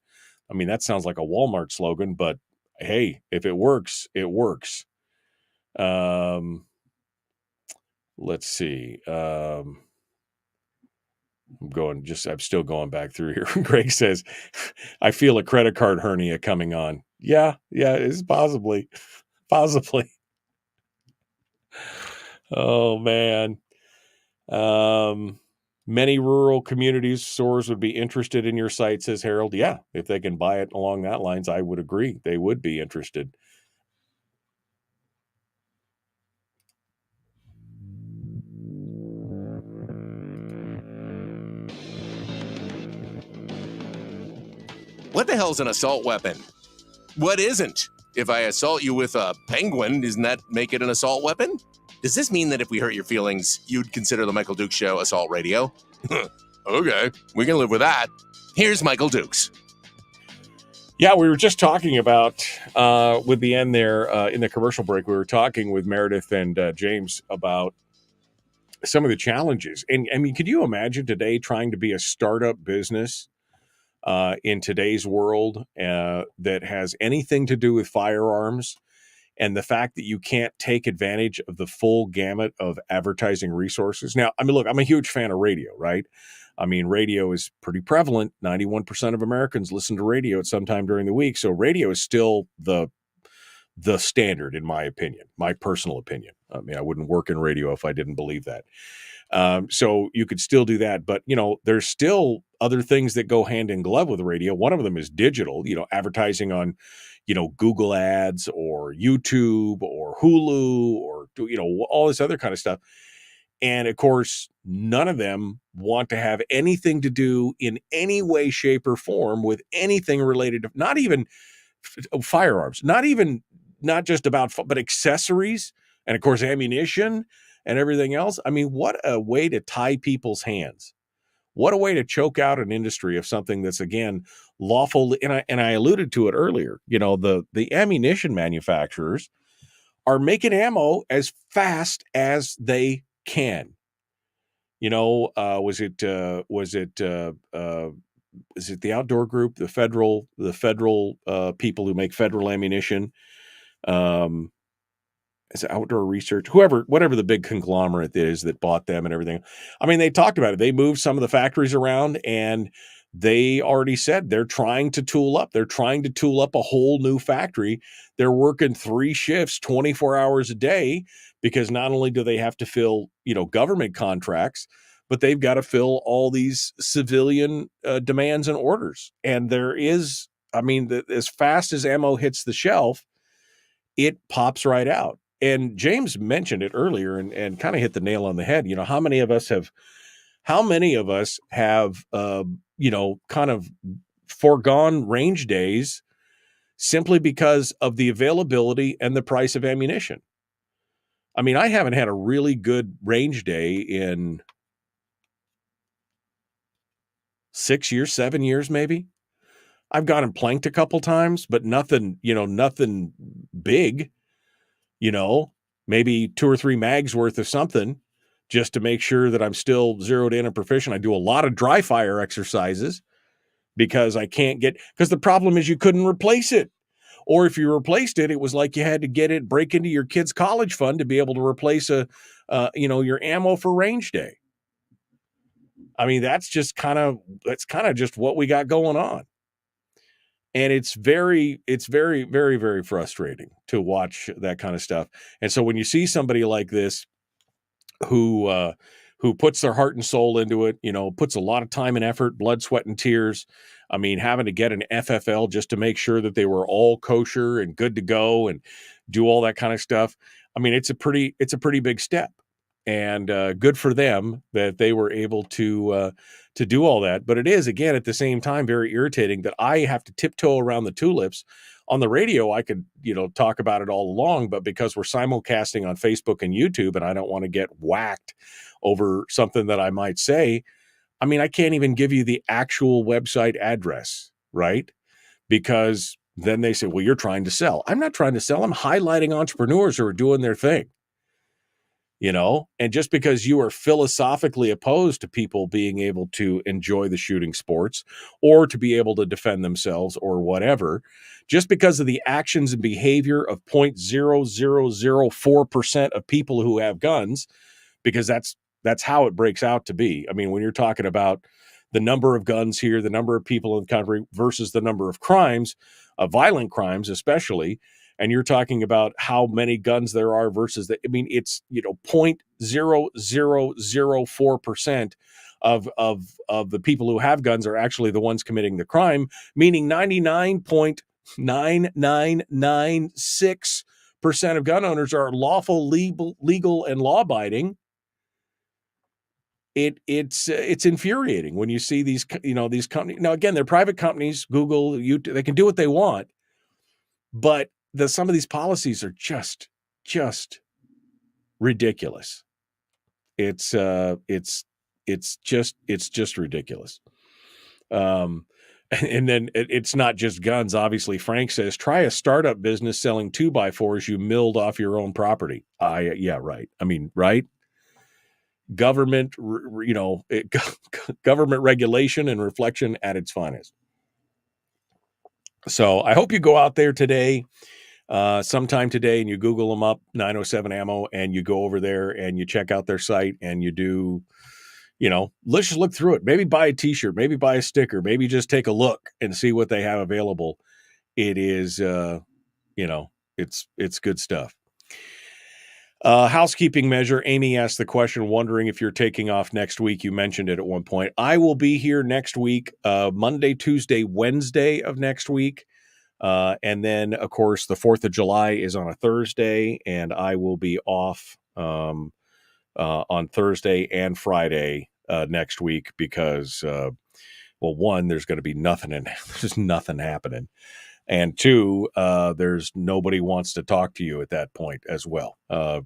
I mean, that sounds like a Walmart slogan, but hey, if it works, it works. Let's see. I'm still going back through here. Greg says, I feel a credit card hernia coming on. Yeah, it's possibly. Oh man. Many rural communities stores would be interested in your site, says Harold. Yeah, if they can buy it along that lines, I would agree. They would be interested. What the hell's an assault weapon? What isn't? If I assault you with a penguin, doesn't that make it an assault weapon? Does this mean that if we hurt your feelings, you'd consider the Michael Dukes Show assault radio? Okay, we can live with that. Here's Michael Dukes. Yeah, we were just talking about, with the end there in the commercial break, we were talking with Meredith and James about some of the challenges. And I mean, could you imagine today trying to be a startup business in today's world that has anything to do with firearms, and the fact that you can't take advantage of the full gamut of advertising resources? Now, I mean, look, I'm a huge fan of radio, right? I mean, radio is pretty prevalent. 91% of Americans listen to radio at some time during the week. So radio is still the standard, in my opinion, my personal opinion. I mean, I wouldn't work in radio if I didn't believe that. So you could still do that. But, you know, there's still other things that go hand in glove with radio. One of them is digital, you know, advertising on, you know, Google ads or YouTube or Hulu or, you know, all this other kind of stuff. And of course, none of them want to have anything to do in any way, shape, or form with anything related to, not even firearms, not just about, but accessories, and of course, ammunition and everything else. I mean, what a way to tie people's hands. What a way to choke out an industry of something that's, again, lawful. And I alluded to it earlier. You know, the ammunition manufacturers are making ammo as fast as they can. You know, was it the Outdoor Group, the federal people who make federal ammunition? Is it Outdoor Research? Whatever the big conglomerate is that bought them and everything. I mean, they talked about it. They moved some of the factories around, and they already said they're trying to tool up. They're trying to tool up a whole new factory. They're working 3 shifts, 24 hours a day, because not only do they have to fill, you know, government contracts, but they've got to fill all these civilian demands and orders. And there is, I mean, as fast as ammo hits the shelf, it pops right out. And James mentioned it earlier and kind of hit the nail on the head. You know, how many of us have, you know, kind of foregone range days simply because of the availability and the price of ammunition? I mean, I haven't had a really good range day in 6 years, 7 years, maybe. I've gone and planked a couple times, but nothing big, you know, maybe 2 or 3 mags worth of something just to make sure that I'm still zeroed in and proficient. I do a lot of dry fire exercises because because the problem is you couldn't replace it. Or if you replaced it, it was like you had to break into your kid's college fund to be able to replace your ammo for range day. I mean, that's kind of just what we got going on. And it's very, very, very frustrating to watch that kind of stuff. And so when you see somebody like this who puts their heart and soul into it, you know, puts a lot of time and effort, blood, sweat, and tears. I mean, having to get an FFL just to make sure that they were all kosher and good to go and do all that kind of stuff. I mean, it's a pretty big step, and good for them that they were able to do all that. But it is, again, at the same time, very irritating that I have to tiptoe around the tulips. On the radio, I could, you know, talk about it all along, but because we're simulcasting on Facebook and YouTube, and I don't want to get whacked over something that I might say, I mean, I can't even give you the actual website address, right? Because then they say, well, you're trying to sell. I'm not trying to sell. I'm highlighting entrepreneurs who are doing their thing. You know, and just because you are philosophically opposed to people being able to enjoy the shooting sports or to be able to defend themselves or whatever, just because of the actions and behavior of 0.0004% of people who have guns, because that's how it breaks out to be. I mean, when you're talking about the number of guns here, the number of people in the country versus the number of crimes, violent crimes especially, and you're talking about how many guns there are versus it's, you know, 0.0004% of the people who have guns are actually the ones committing the crime, meaning 99.9996% of gun owners are lawful, legal, and law-abiding. It's infuriating when you see these companies. Now, again, they're private companies, Google, YouTube, they can do what they want, but some of these policies are just ridiculous. It's just ridiculous. And then it's not just guns. Obviously, Frank says, try a startup business selling 2x4s you milled off your own property. Yeah, right. I mean, right? Government, government regulation and reflection at its finest. So I hope you go out there today, sometime today, and you Google them up, 907 Ammo, and you go over there and you check out their site and you do, let's just look through it. Maybe buy a t-shirt, maybe buy a sticker, maybe just take a look and see what they have available. It is, it's good stuff. Housekeeping measure. Amy asked the question, wondering if you're taking off next week. You mentioned it at one point. I will be here next week, Monday, Tuesday, Wednesday of next week. And then, of course, the 4th of July is on a Thursday, and I will be off on Thursday and Friday next week because, one, there's going to be there's nothing happening. And two, there's nobody wants to talk to you at that point as well. I'll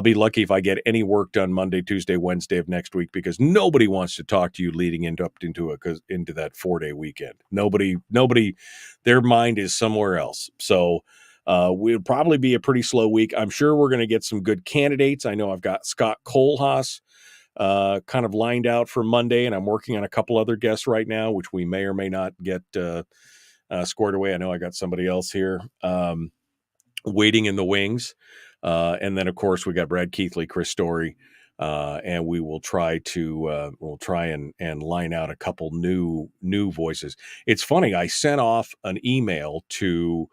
be lucky if I get any work done Monday, Tuesday, Wednesday of next week because nobody wants to talk to you leading into that 4-day weekend. Nobody, their mind is somewhere else. So we'll probably be a pretty slow week. I'm sure we're going to get some good candidates. I know I've got Scott Kohlhaas kind of lined out for Monday, and I'm working on a couple other guests right now, which we may or may not get squared away. I know I got somebody else here waiting in the wings. And then, of course, we got Brad Keithley, Chris Story, and we will try and line out a couple new voices. It's funny. I sent off an email to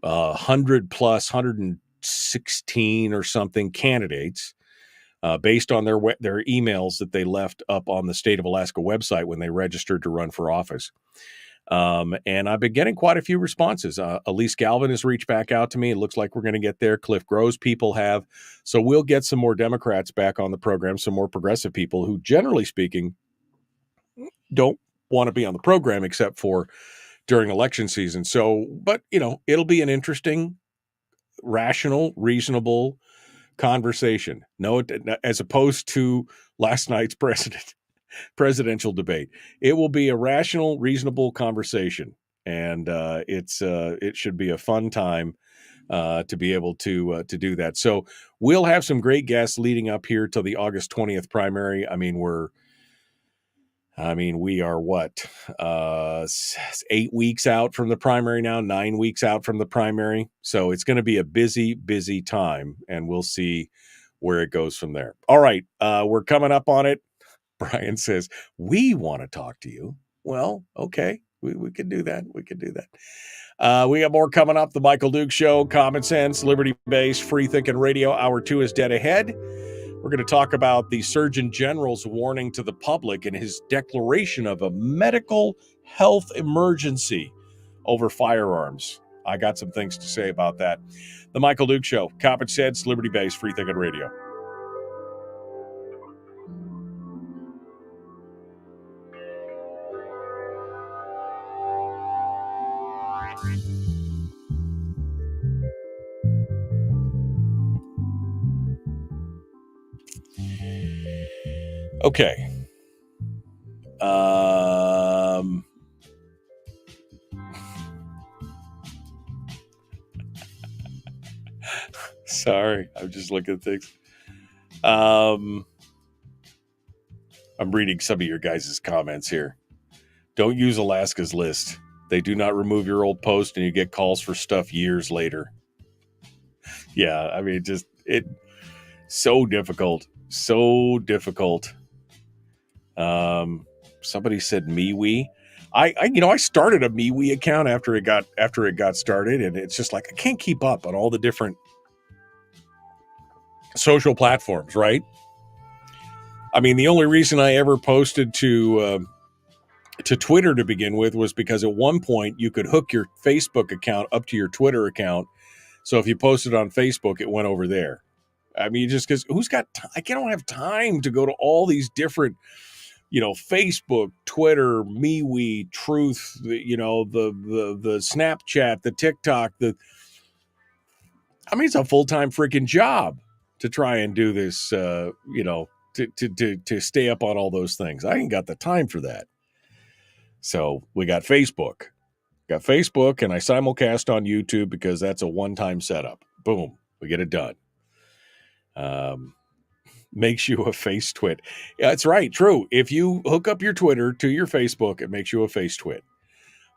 116 or something candidates based on their emails that they left up on the State of Alaska website when they registered to run for office. And I've been getting quite a few responses. Elise Galvin has reached back out to me. It looks like we're going to get there. Cliff Grove's people have. So we'll get some more Democrats back on the program, some more progressive people who, generally speaking, don't want to be on the program except for during election season. So, but, it'll be an interesting, rational, reasonable conversation. No, as opposed to last night's presidential debate. It will be a rational, reasonable conversation, and it should be a fun time to be able to do that. So we'll have some great guests leading up here to the August 20th primary. We are what 8 weeks out from the primary now, 9 weeks out from the primary. So it's going to be a busy time, and we'll see where it goes from there. All right, we're coming up on it. Brian says, we want to talk to you. Well, okay, we can do that. We got more coming up. The Michael Duke Show, Common Sense, Liberty-Based, Free Thinking Radio. Hour 2 is dead ahead. We're going to talk about the Surgeon General's warning to the public and his declaration of a medical health emergency over firearms. I got some things to say about that. The Michael Duke Show, Common Sense, Liberty-Based, Free Thinking Radio. Okay. Sorry, I'm just looking at things. I'm reading some of your guys' comments here. Don't use Alaska's list. They do not remove your old post and you get calls for stuff years later. Yeah, so difficult. Somebody said MeWe. I started a MeWe account after it got started, and it's just like I can't keep up on all the different social platforms, right? The only reason I ever posted to Twitter to begin with was because at one point you could hook your Facebook account up to your Twitter account. So if you posted on Facebook, it went over there. Just because who's got time? I don't have time to go to all these different Facebook, Twitter, MeWe, Truth, the Snapchat, the TikTok, it's a full-time freaking job to try and do this, to stay up on all those things. I ain't got the time for that. So we got Facebook. And I simulcast on YouTube because that's a one-time setup. Boom, we get it done. Makes you a face twit. Yeah, that's right, true. If you hook up your Twitter to your Facebook, it makes you a face twit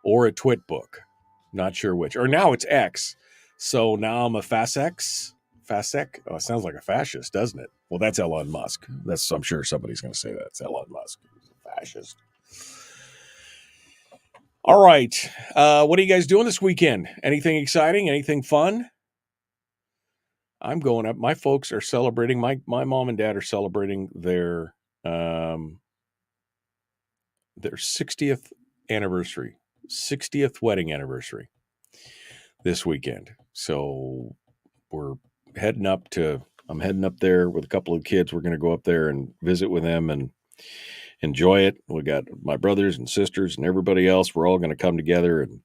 or a twit book. Not sure which. Or now it's X. So now I'm a Fasex. Fasek? Oh, it sounds like a fascist, doesn't it? Well, that's Elon Musk. I'm sure somebody's going to say that. It's Elon Musk. He's a fascist. All right. What are you guys doing this weekend? Anything exciting? Anything fun? I'm going up. My folks are celebrating. My mom and dad are celebrating their 60th anniversary, 60th wedding anniversary this weekend. So I'm heading up there with a couple of kids. We're going to go up there and visit with them and enjoy it. We got my brothers and sisters and everybody else. We're all going to come together and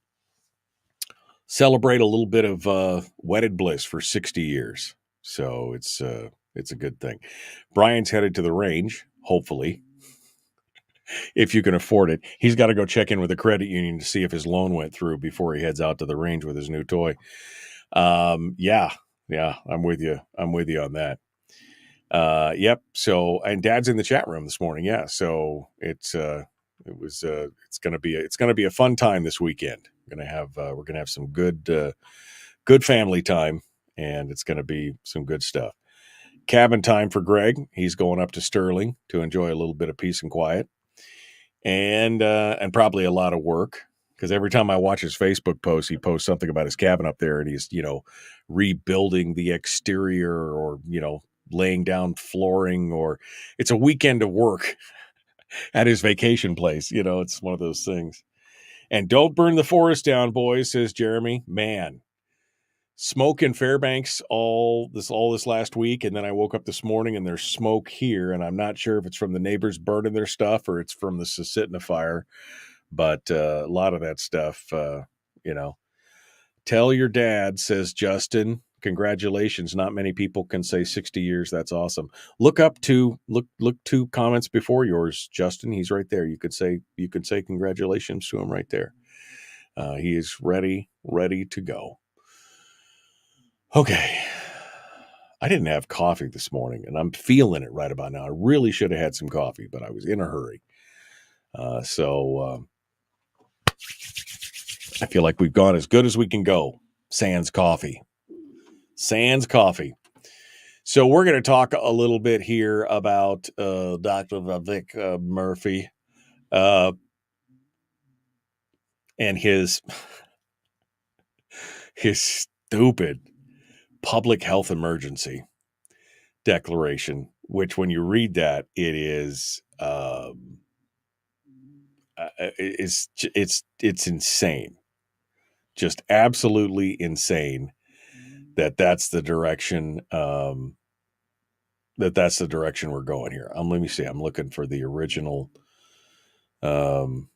celebrate a little bit of wedded bliss for 60 years. So it's a good thing. Brian's headed to the range, hopefully, if you can afford it. He's got to go check in with the credit union to see if his loan went through before he heads out to the range with his new toy. Yeah, I'm with you. I'm with you on that. Yep. So, and Dad's in the chat room this morning. Yeah. So it's going to be a fun time this weekend. We're going to have some good family time, and it's going to be some good stuff. Cabin time for Greg. He's going up to Sterling to enjoy a little bit of peace and quiet, and probably a lot of work. Because every time I watch his Facebook post, he posts something about his cabin up there, and he's, rebuilding the exterior or, laying down flooring, or it's a weekend of work at his vacation place. It's one of those things. And don't burn the forest down, boys, says Jeremy. Man, smoke in Fairbanks all this last week, and then I woke up this morning and there's smoke here, and I'm not sure if it's from the neighbors burning their stuff or it's from the Susitna fire, but a lot of that stuff, Tell your dad, says Justin. Congratulations. Not many people can say 60 years. That's awesome. Look two comments before yours, Justin. He's right there. You could say congratulations to him right there. He is ready to go. Okay. I didn't have coffee this morning, and I'm feeling it right about now. I really should have had some coffee, but I was in a hurry. So I feel like we've gone as good as we can go. Sans coffee. So we're going to talk a little bit here about Dr. Vivek Murthy and his stupid public health emergency declaration, which when you read that, it is it's insane. Just absolutely insane that's the direction that's the direction we're going here. Let me see. I'm looking for the original. I'm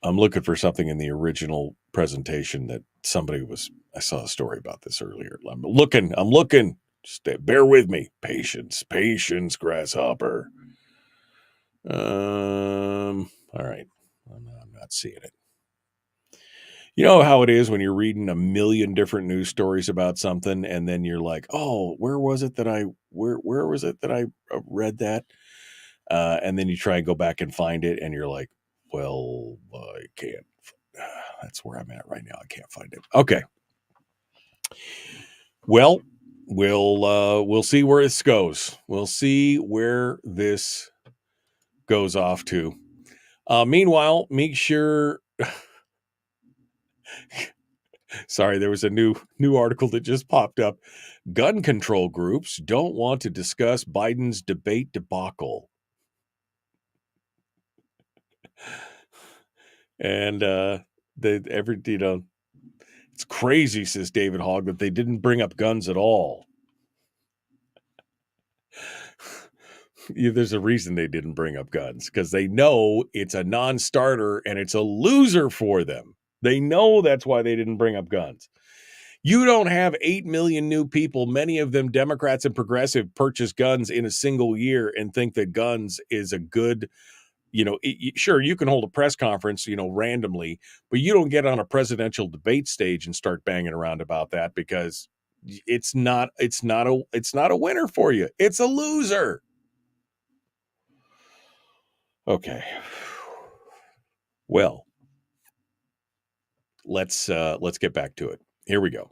looking for something in the original presentation that I saw a story about this earlier. I'm looking. Just bear with me. Patience, grasshopper. All right. I'm not seeing it. You know how it is when you're reading a million different news stories about something, and then you're like, "Oh, where was it that I read that?" And then you try and go back and find it, and you're like, "Well, I can't. That's where I'm at right now. I can't find it." Okay. Well, we'll see where this goes. We'll see where this goes off to. Meanwhile, make sure. Sorry, there was a new article that just popped up. Gun control groups don't want to discuss Biden's debate debacle. And it's crazy, says David Hogg, that they didn't bring up guns at all. There's a reason they didn't bring up guns, because they know it's a non-starter and it's a loser for them. They know that's why they didn't bring up guns. You don't have 8 million new people, many of them Democrats and progressive, purchase guns in a single year and think that guns is a good, sure, you can hold a press conference, randomly, but you don't get on a presidential debate stage and start banging around about that, because it's not a winner for you. It's a loser. Okay. Well, let's get back to it. Here we go.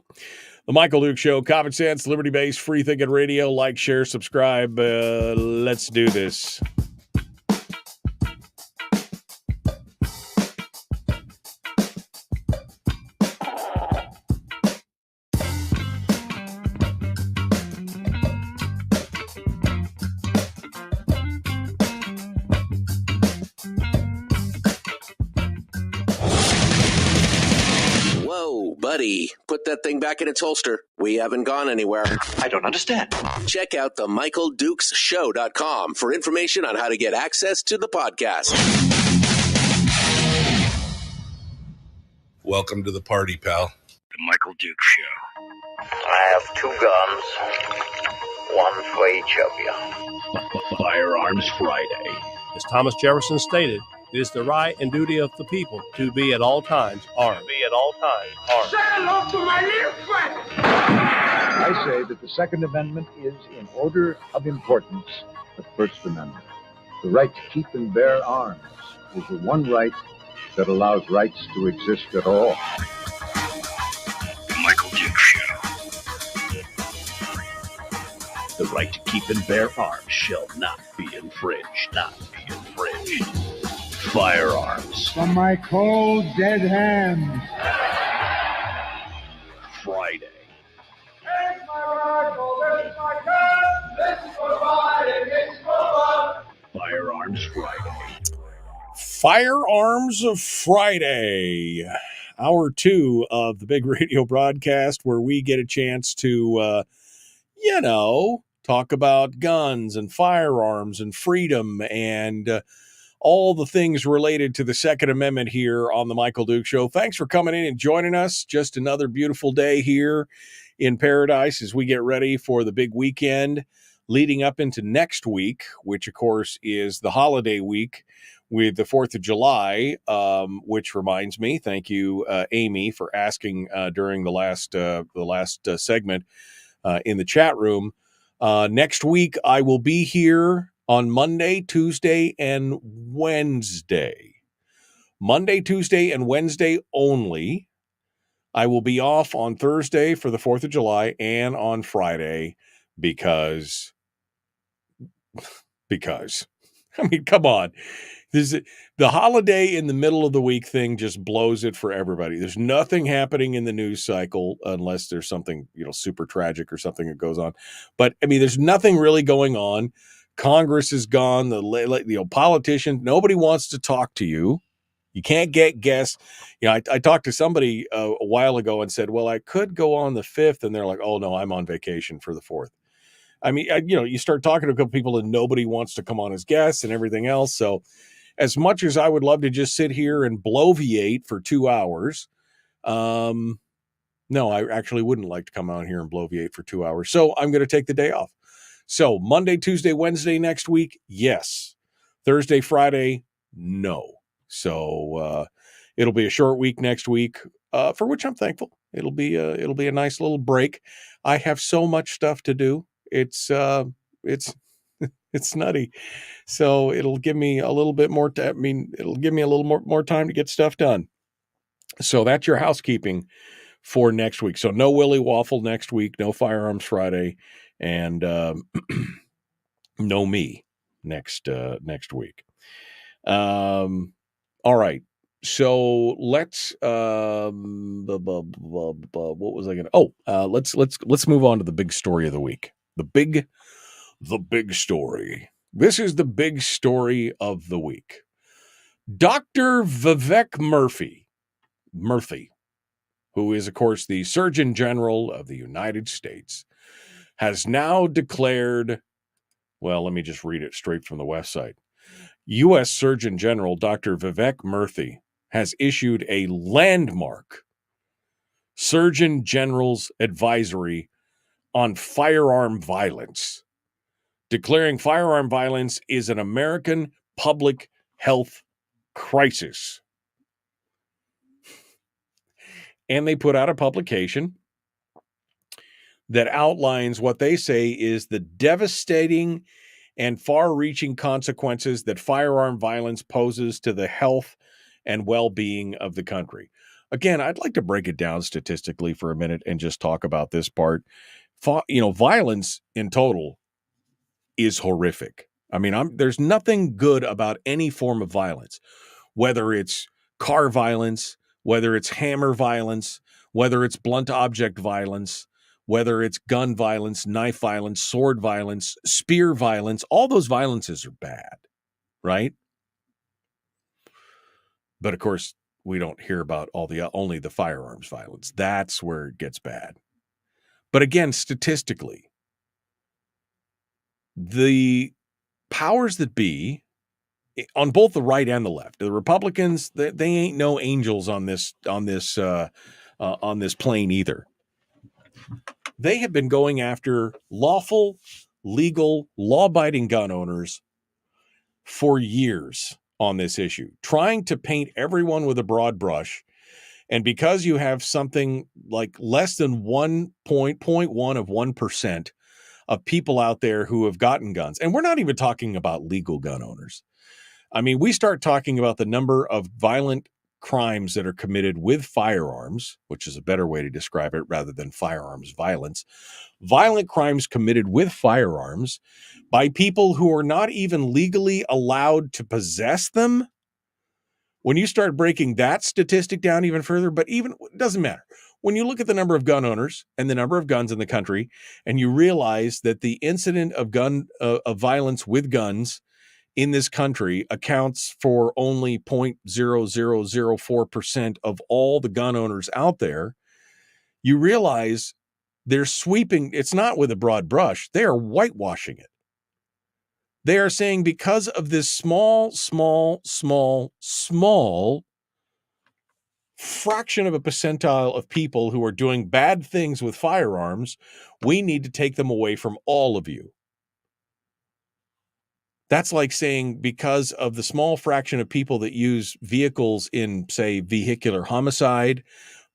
The Michael Duke Show, common sense, liberty-based, free-thinking radio. Like, share, subscribe. Let's do this. Buddy, put that thing back in its holster. We haven't gone anywhere. I don't understand. Check out the MichaelDukesShow.com for information on how to get access to the podcast. Welcome to the party, pal. The Michael Duke Show. I have 2 guns, one for each of you. Firearms Friday. As Thomas Jefferson stated, it is the right and duty of the people to be at all times armed. Say hello to my little friend. I say that the Second Amendment is, in order of importance, the First Amendment. The right to keep and bear arms is the one right that allows rights to exist at all. The Michael Duke Show. The right to keep and bear arms shall not be infringed. Firearms. From my cold, dead hands. Friday. Take my rifle, this is my gun. This is for fighting, it's for fun. Firearms Friday. Firearms Friday. Hour 2 of the big radio broadcast, where we get a chance to, talk about guns and firearms and freedom and all the things related to the Second Amendment here on the Michael Duke Show. Thanks for coming in and joining us. Just another beautiful day here in paradise as we get ready for the big weekend leading up into next week, which, of course, is the holiday week with the 4th of July, which reminds me, thank you, Amy, for asking during the last segment in the chat room. Next week, I will be here on Monday, Tuesday, and Wednesday. Monday, Tuesday, and Wednesday only. I will be off on Thursday for the 4th of July and on Friday because, I mean, come on. The holiday in the middle of the week thing just blows it for everybody. There's nothing happening in the news cycle unless there's something, super tragic or something that goes on. But, I mean, there's nothing really going on. Congress is gone. The politicians, nobody wants to talk to you. You can't get guests. I talked to somebody a while ago and said, well, I could go on the 5th. And they're like, oh, no, I'm on vacation for the 4th. I mean, you start talking to a couple people and nobody wants to come on as guests and everything else. So as much as I would love to just sit here and bloviate for 2 hours, no, I actually wouldn't like to come out here and bloviate for 2 hours. So I'm going to take the day off. So Monday, Tuesday, Wednesday next week, yes. Thursday, Friday, no. So it'll be a short week next week, for which I'm thankful. It'll be a nice little break. I have so much stuff to do. It's nutty. So it'll give me a little bit more. It'll give me a little more time to get stuff done. So that's your housekeeping for next week. So no Willie Waffle next week, no Firearms Friday, and no me next week. All right. So let's what was I gonna let's move on to the big story of the week. The big story. This is the big story of the week. Dr. Vivek Murthy, who is, of course, the Surgeon General of the United States, has now declared Well, let me just read it straight from the website. U.S. Surgeon General Dr. Vivek Murthy has issued a landmark Surgeon General's advisory on firearm violence, declaring firearm violence is an American public health crisis. And they put out a publication that outlines what they say is the devastating and far-reaching consequences that firearm violence poses to the health and well-being of the country. Again, I'd like to break it down statistically for a minute and just talk about this part. Violence in total is horrific. I mean, there's nothing good about any form of violence, whether it's car violence, whether it's hammer violence, whether it's blunt object violence, whether it's gun violence, knife violence, sword violence, spear violence. All those violences are bad, right? But of course, we don't hear about only the firearms violence. That's where it gets bad. But again, statistically, the powers that be on both the right and the left, the Republicans, they ain't no angels on this plane either. They have been going after lawful, legal, law-abiding gun owners for years on this issue, trying to paint everyone with a broad brush. And because you have something like less than 1.1% of people out there who have gotten guns, and we're not even talking about legal gun owners. I mean, we start talking about the number of violent crimes that are committed with firearms, which is a better way to describe it rather than firearms violence. Violent crimes committed with firearms by people who are not even legally allowed to possess them. When you start breaking that statistic down even further, but even it doesn't matter. When you look at the number of gun owners and the number of guns in the country, and you realize that the incident of of violence with guns in this country accounts for only 0.0004% of all the gun owners out there, you realize they're sweeping. It's not with a broad brush. They are whitewashing it. They are saying because of this small fraction of a percentile of people who are doing bad things with firearms, we need to take them away from all of you. That's like saying because of the small fraction of people that use vehicles in, say, vehicular homicide,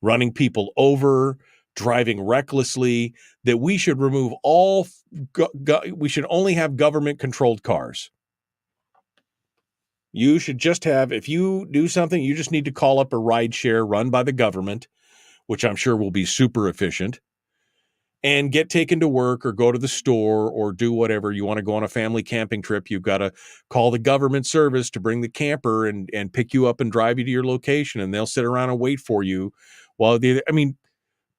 running people over, driving recklessly, that we should remove all, we should only have government-controlled cars. You should just have, if you do something, you just need to call up a ride share run by the government, which I'm sure will be super efficient, and get taken to work or go to the store or do whatever. You want to go on a family camping trip, you've got to call the government service to bring the camper and pick you up and drive you to your location, and they'll sit around and wait for you while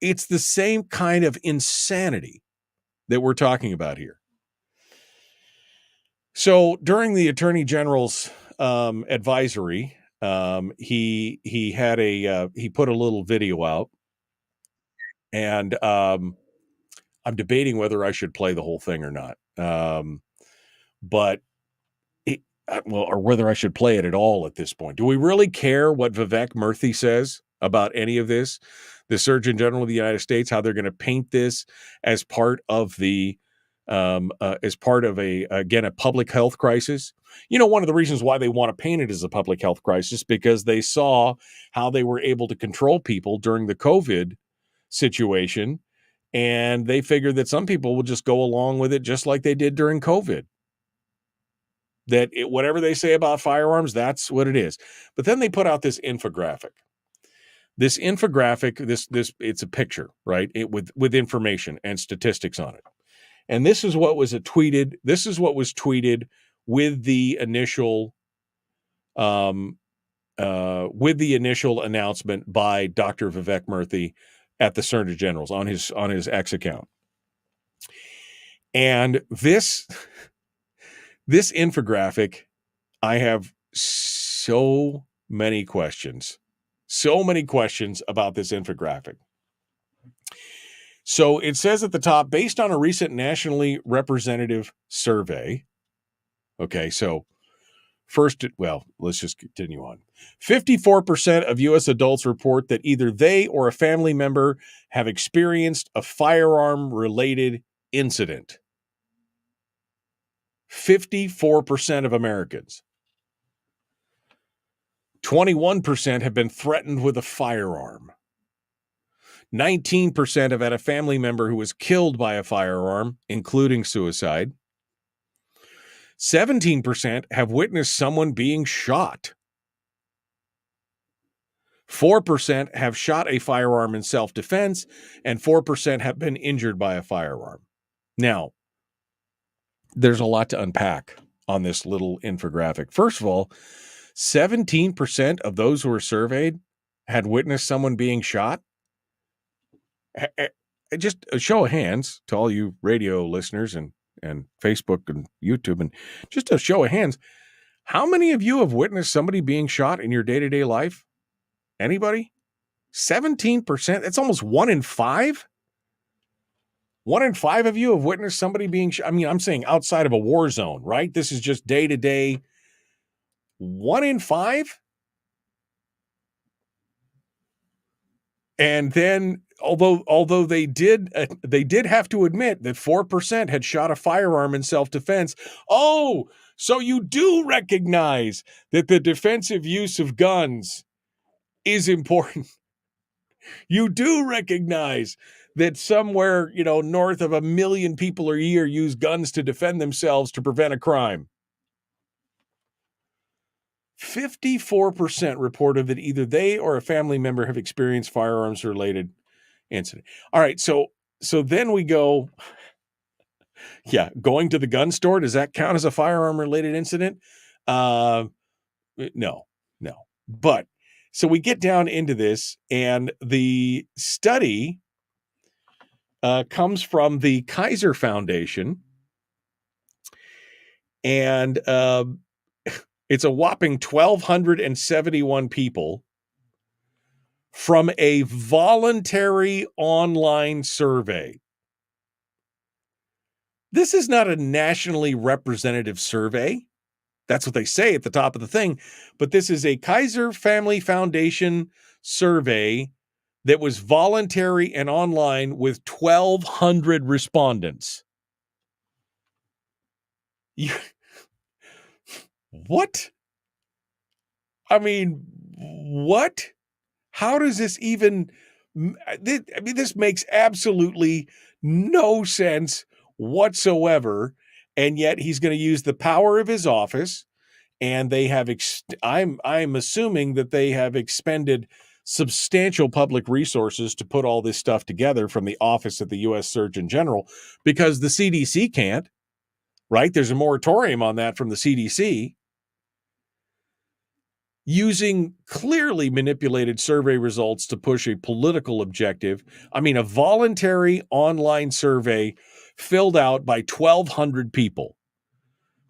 it's the same kind of insanity that we're talking about here. So during the Attorney General's advisory, he put a little video out, and I'm debating whether I should play the whole thing or not. Or whether I should play it at all at this point. Do we really care what Vivek Murthy says about any of this? The Surgeon General of the United States, how they're going to paint this as part of a public health crisis. You know, one of the reasons why they want to paint it as a public health crisis, because they saw how they were able to control people during the COVID situation. And they figured that some people will just go along with it just like they did during COVID. Whatever they say about firearms, that's what it is. But then they put out this infographic. It's a picture, right? With information and statistics on it. And this is what was tweeted. This is what was tweeted with the initial announcement by Dr. Vivek Murthy at the Surgeon General's on his X account. And this infographic, I have so many questions about this infographic. So it says at the top, based on a recent nationally representative survey. Okay, so let's just continue on. 54% of U.S. adults report that either they or a family member have experienced a firearm-related incident. 54% of Americans. 21% have been threatened with a firearm. 19% have had a family member who was killed by a firearm, including suicide. 17% have witnessed someone being shot. 4% have shot a firearm in self-defense, and 4% have been injured by a firearm. Now, there's a lot to unpack on this little infographic. First of all, 17% of those who were surveyed had witnessed someone being shot. Just a show of hands to all you radio listeners and Facebook and YouTube, and just a show of hands, how many of you have witnessed somebody being shot in your day-to-day life? Anybody? 17%? That's almost 1 in 5? 1 in 5 of you have witnessed somebody being shot. I mean, I'm saying outside of a war zone, right? This is just day-to-day. 1 in 5? And then, although they did have to admit that 4% had shot a firearm in self-defense. Oh, so you do recognize that the defensive use of guns is important. You do recognize that somewhere, north of 1 million people a year use guns to defend themselves to prevent a crime. 54% reported that either they or a family member have experienced firearms-related incident. All right, so then we go, going to the gun store, does that count as a firearm-related incident? No. But so we get down into this, and the study comes from the Kaiser Foundation, and it's a whopping 1,271 people from a voluntary online survey. This is not a nationally representative survey. That's what they say at the top of the thing. But this is a Kaiser Family Foundation survey that was voluntary and online with 1,200 respondents. What? I mean, what? How does this even... this makes absolutely no sense whatsoever, and yet he's going to use the power of his office, and they have... I'm assuming that they have expended substantial public resources to put all this stuff together from the office of the U.S. Surgeon General, because the CDC can't, right? There's a moratorium on that from the CDC. Using clearly manipulated survey results to push a political objective. I mean, a voluntary online survey filled out by 1,200 people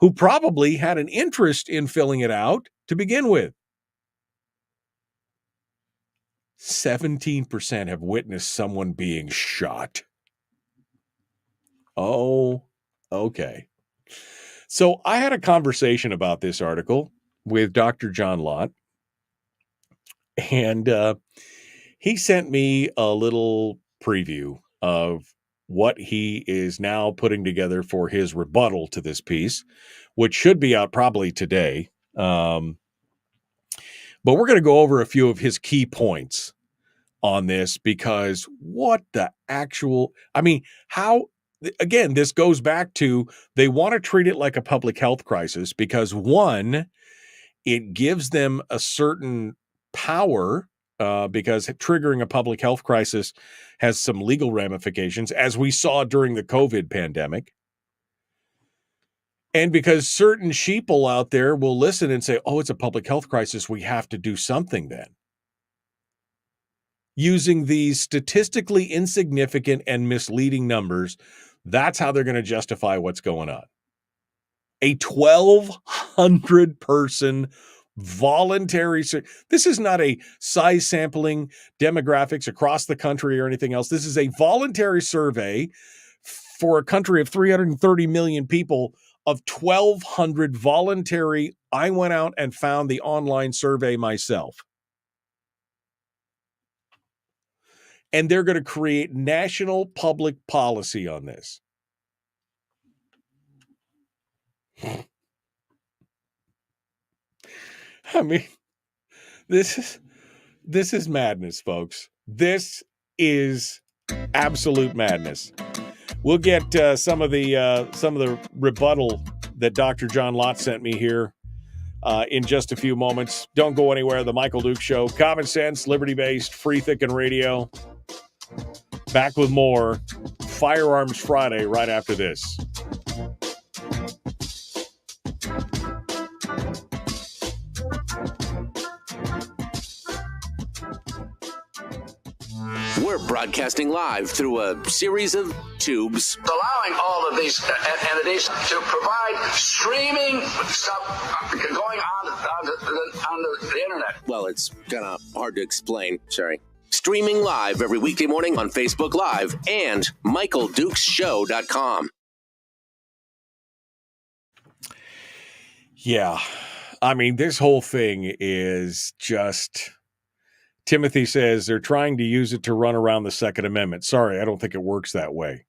who probably had an interest in filling it out to begin with. 17% have witnessed someone being shot. Oh, okay. So I had a conversation about this article with Dr. John Lott, and he sent me a little preview of what he is now putting together for his rebuttal to this piece, which should be out probably today. But we're going to go over a few of his key points on this, because what the actual... I mean, how... Again, this goes back to they want to treat it like a public health crisis because, one, it gives them a certain power because triggering a public health crisis has some legal ramifications, as we saw during the COVID pandemic. And because certain sheeple out there will listen and say, oh, it's a public health crisis, we have to do something then. Using these statistically insignificant and misleading numbers, that's how they're going to justify what's going on. A 1,200 person Voluntary. This is not a size sampling demographics across the country or anything else. This is a voluntary survey for a country of 330 million people of 1,200 voluntary. I went out and found the online survey myself. And they're going to create national public policy on this. I mean, this is madness, folks. This is absolute madness. We'll get some of the rebuttal that Dr. John Lott sent me here in just a few moments. Don't go anywhere. The Michael Duke Show. Common sense, liberty-based, free thinking radio. Back with more Firearms Friday right after this. We're broadcasting live through a series of tubes. Allowing all of these entities to provide streaming stuff going on the internet. Well, it's kind of hard to explain. Sorry. Streaming live every weekday morning on Facebook Live and MichaelDukesShow.com. Yeah. I mean, this whole thing is just... Timothy says they're trying to use it to run around the Second Amendment. Sorry, I don't think it works that way.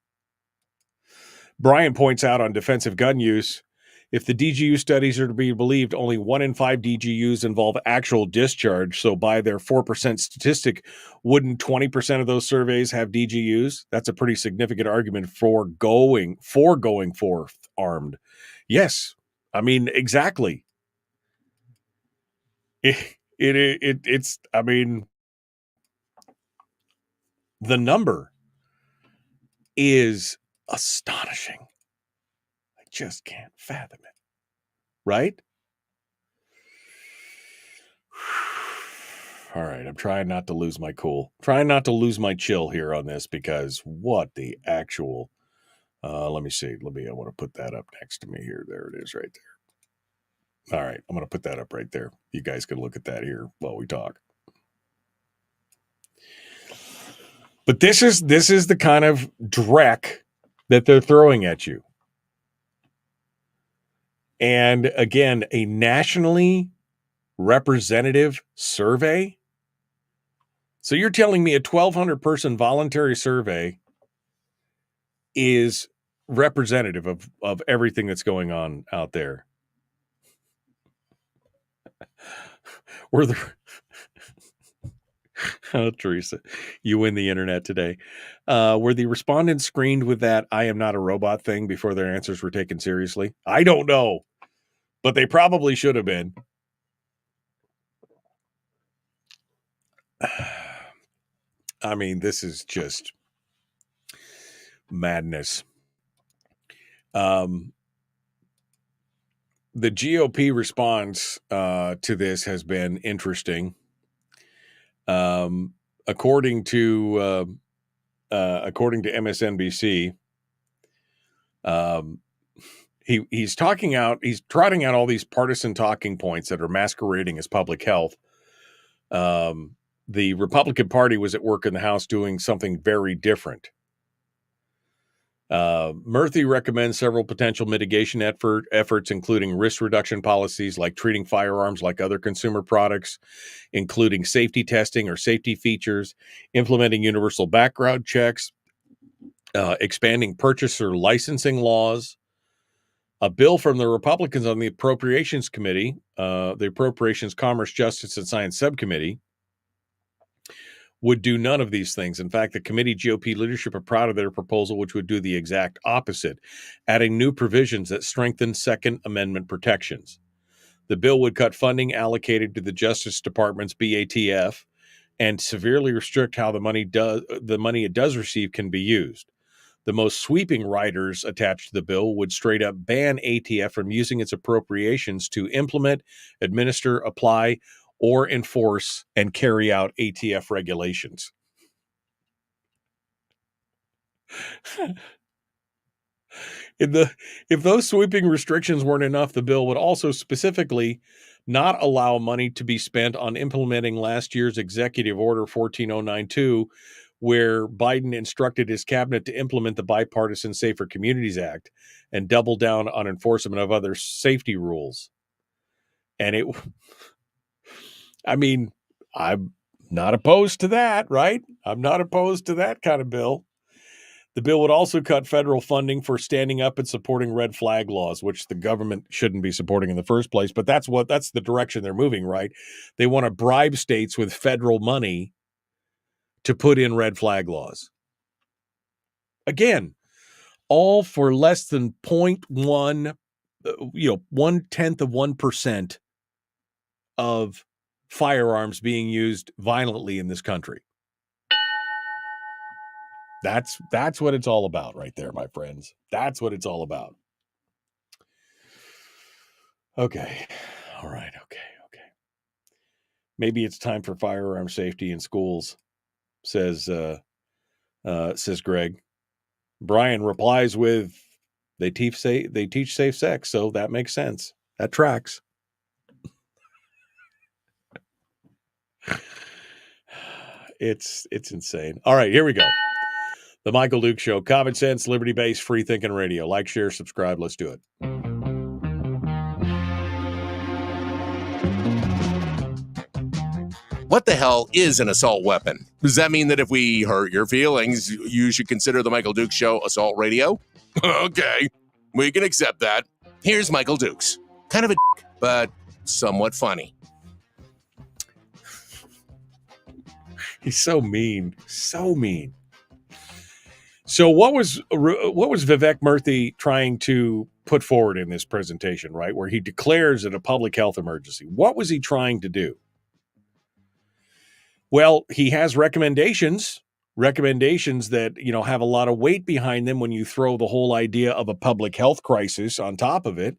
Brian points out on defensive gun use, if the DGU studies are to be believed, only 1 in 5 DGUs involve actual discharge. So by their 4% statistic, wouldn't 20% of those surveys have DGUs? That's a pretty significant argument for going forth armed. Yes, I mean, exactly. It's I mean, the number is astonishing. I just can't fathom it. Right? All right, I'm trying not to lose my cool. Trying not to lose my chill here on this because what the actual let me see. I want to put that up next to me here. There it is right there. All right, I'm going to put that up right there. You guys can look at that here while we talk. But this is the kind of dreck that they're throwing at you. And again, a nationally representative survey. So you're telling me a 1,200 person voluntary survey is representative of everything that's going on out there. Oh, Teresa, you win the internet today. Were the respondents screened with that "I am not a robot" thing before their answers were taken seriously? I don't know, but they probably should have been. I mean, this is just madness. The GOP response to this has been interesting. According to MSNBC, he's trotting out all these partisan talking points that are masquerading as public health. The Republican Party was at work in the House doing something very different. Murthy recommends several potential mitigation efforts, including risk reduction policies like treating firearms like other consumer products, including safety testing or safety features, implementing universal background checks, expanding purchaser licensing laws. A bill from the Republicans on the Appropriations Committee, the Appropriations, Commerce, Justice, and Science Subcommittee, would do none of these things. In fact, the committee GOP leadership are proud of their proposal, which would do the exact opposite, adding new provisions that strengthen Second Amendment protections. The bill would cut funding allocated to the Justice Department's BATF and severely restrict how the money it does receive can be used. The most sweeping riders attached to the bill would straight up ban ATF from using its appropriations to implement, administer, apply, or enforce and carry out ATF regulations. If those sweeping restrictions weren't enough, the bill would also specifically not allow money to be spent on implementing last year's Executive Order 14092, where Biden instructed his cabinet to implement the Bipartisan Safer Communities Act and double down on enforcement of other safety rules. And I'm not opposed to that, right? I'm not opposed to that kind of bill. The bill would also cut federal funding for standing up and supporting red flag laws, which the government shouldn't be supporting in the first place. But that's the direction they're moving, right? They want to bribe states with federal money to put in red flag laws. Again, all for less than 0.1, 1/10 of 1% of firearms being used violently in this country. That's what it's all about right there, my friends. That's what it's all about. Okay. All right. Okay. Maybe it's time for firearm safety in schools, says Greg. Brian replies with, they teach safe sex, so that makes sense. That tracks. It's insane. All right, here we go. The Michael Duke Show. Common sense, liberty-based, free-thinking radio. Like, share, subscribe. Let's do it. What the hell is an assault weapon? Does that mean that if we hurt your feelings, you should consider the Michael Dukes Show assault radio? Okay, we can accept that. Here's Michael Dukes. Kind of a dick, but somewhat funny. He's so mean. So mean. So what was Vivek Murthy trying to put forward in this presentation, right, where he declares it a public health emergency? What was he trying to do? Well, he has recommendations that, have a lot of weight behind them when you throw the whole idea of a public health crisis on top of it,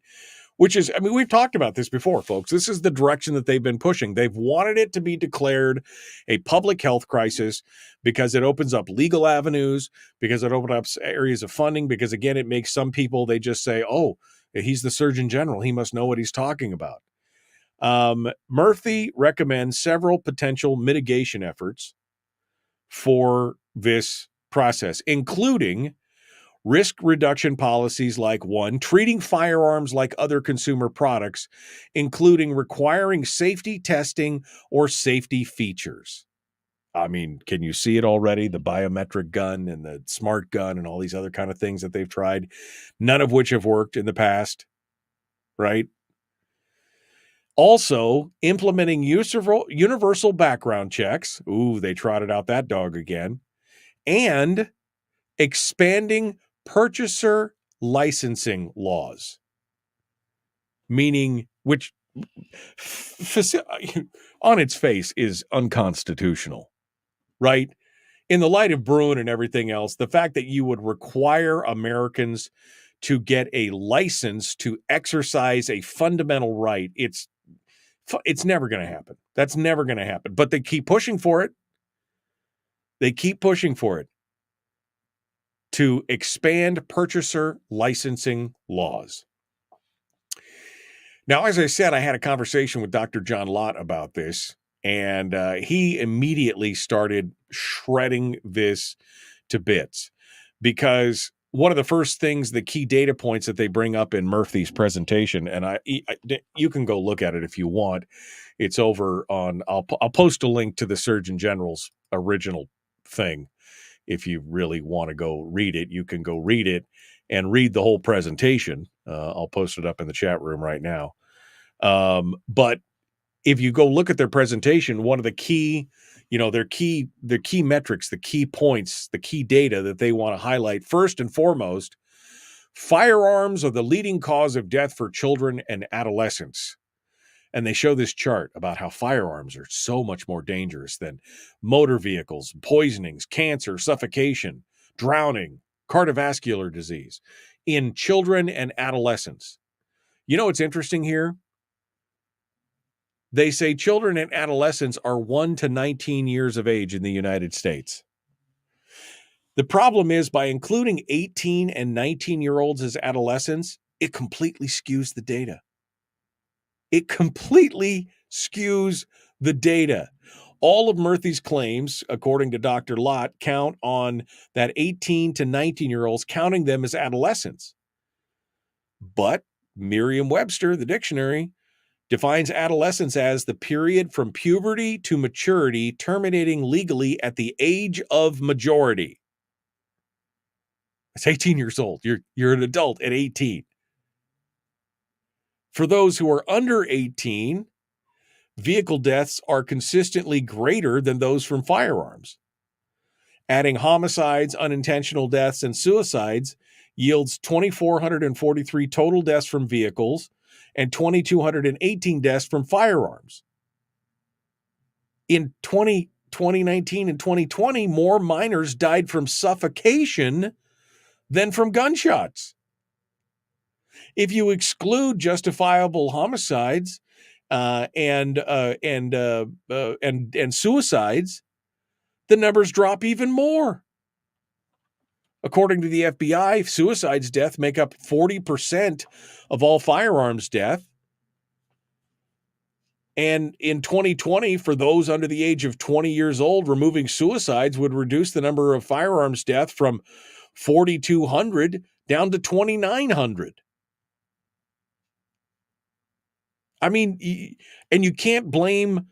which is, we've talked about this before, folks. This is the direction that they've been pushing. They've wanted it to be declared a public health crisis because it opens up legal avenues, because it opens up areas of funding, because, again, it makes some people, they just say, oh, he's the Surgeon General. He must know what he's talking about. Murthy recommends several potential mitigation efforts for this process, including risk reduction policies like, one, treating firearms like other consumer products, including requiring safety testing or safety features. Can you see it already? The biometric gun and the smart gun and all these other kind of things that they've tried, none of which have worked in the past, right? Also, implementing universal background checks. Ooh, they trotted out that dog again. And expanding purchaser licensing laws. Meaning, which on its face is unconstitutional, right? In the light of Bruin and everything else, the fact that you would require Americans to get a license to exercise a fundamental right, it's never going to happen. That's never going to happen. But they keep pushing for it. They keep pushing for it to expand purchaser licensing laws. Now, as I said, I had a conversation with Dr. John Lott about this, and he immediately started shredding this to bits because one of the first things, the key data points that they bring up in Murthy's presentation, and you can go look at it if you want. It's over on, I'll post a link to the Surgeon General's original thing. If you really want to go read it, you can go read it and read the whole presentation. I'll post it up in the chat room right now. But if you go look at their presentation, one of the key, their key metrics, the key points, the key data that they want to highlight, first and foremost, firearms are the leading cause of death for children and adolescents. And they show this chart about how firearms are so much more dangerous than motor vehicles, poisonings, cancer, suffocation, drowning, cardiovascular disease in children and adolescents. You know what's interesting here? They say children and adolescents are 1 to 19 years of age in the United States. The problem is by including 18 and 19-year-olds as adolescents, it completely skews the data. It completely skews the data. All of Murthy's claims, according to Dr. Lott, count on that 18 to 19-year-olds, counting them as adolescents. But Merriam-Webster, the dictionary, defines adolescence as the period from puberty to maturity, terminating legally at the age of majority. It's 18 years old. You're an adult at 18. For those who are under 18, vehicle deaths are consistently greater than those from firearms. Adding homicides, unintentional deaths, and suicides yields 2,443 total deaths from vehicles and 2,218 deaths from firearms. In 2019 and 2020, more minors died from suffocation than from gunshots. If you exclude justifiable homicides and suicides, the numbers drop even more. According to the FBI, suicides death make up 40% of all firearms death. And in 2020, for those under the age of 20 years old, removing suicides would reduce the number of firearms death from 4,200 down to 2,900. I mean, and you can't blame,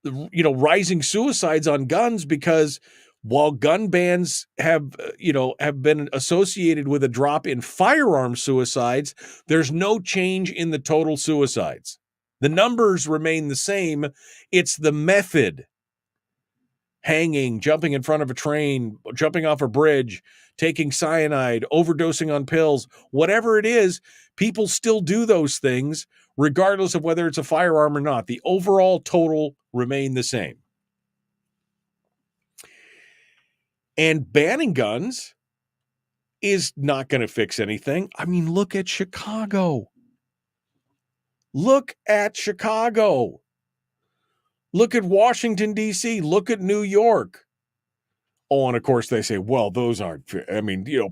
rising suicides on guns, because while gun bans have been associated with a drop in firearm suicides, there's no change in the total suicides. The numbers remain the same. It's the method. Hanging, jumping in front of a train, jumping off a bridge, taking cyanide, overdosing on pills, whatever it is, people still do those things, regardless of whether it's a firearm or not. The overall total remain the same. And banning guns is not going to fix anything. I mean, look at Chicago. Look at Chicago. Look at Washington, D.C. Look at New York. Oh, and of course they say, well, those aren't,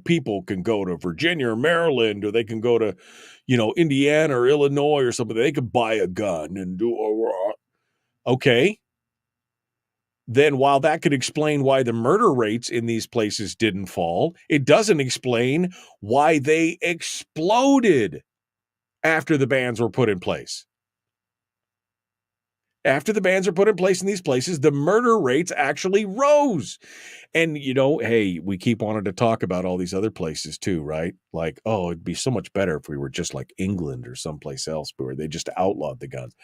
people can go to Virginia or Maryland, or they can go to, Indiana or Illinois or something. They could buy a gun and do, okay. Then while that could explain why the murder rates in these places didn't fall, it doesn't explain why they exploded after the bans were put in place. After the bans are put in place in these places, the murder rates actually rose. And, hey, we keep wanting to talk about all these other places too, right? Like, oh, it'd be so much better if we were just like England or someplace else where they just outlawed the guns.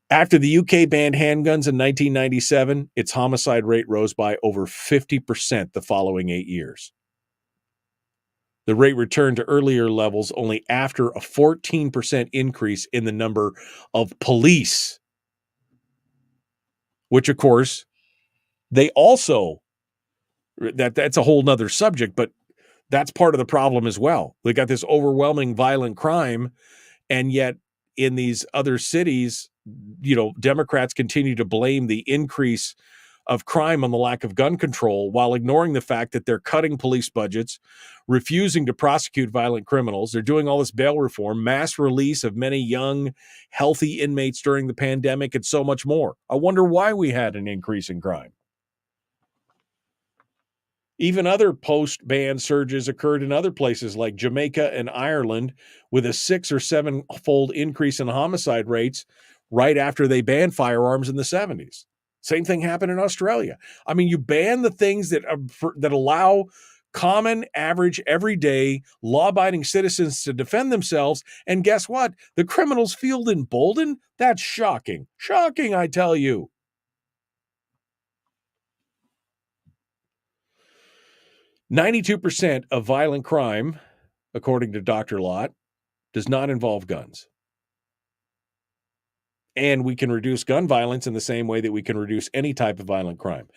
After the UK banned handguns in 1997, its homicide rate rose by over 50% the following 8 years. The rate returned to earlier levels only after a 14% increase in the number of police, which, of course, they also, that's a whole nother subject, but that's part of the problem as well. They got this overwhelming violent crime, and yet in these other cities, Democrats continue to blame the increase of crime on the lack of gun control, while ignoring the fact that they're cutting police budgets, refusing to prosecute violent criminals. They're doing all this bail reform, mass release of many young, healthy inmates during the pandemic, and so much more. I wonder why we had an increase in crime. Even other post-ban surges occurred in other places like Jamaica and Ireland, with a 6 or 7-fold increase in homicide rates right after they banned firearms in the 70s. Same thing happened in Australia. I mean, you ban the things that allow common, average, everyday, law-abiding citizens to defend themselves, and guess what? The criminals feel emboldened? That's shocking. Shocking, I tell you. "92% of violent crime, according to Dr. Lott, does not involve guns. And we can reduce gun violence in the same way that we can reduce any type of violent crime.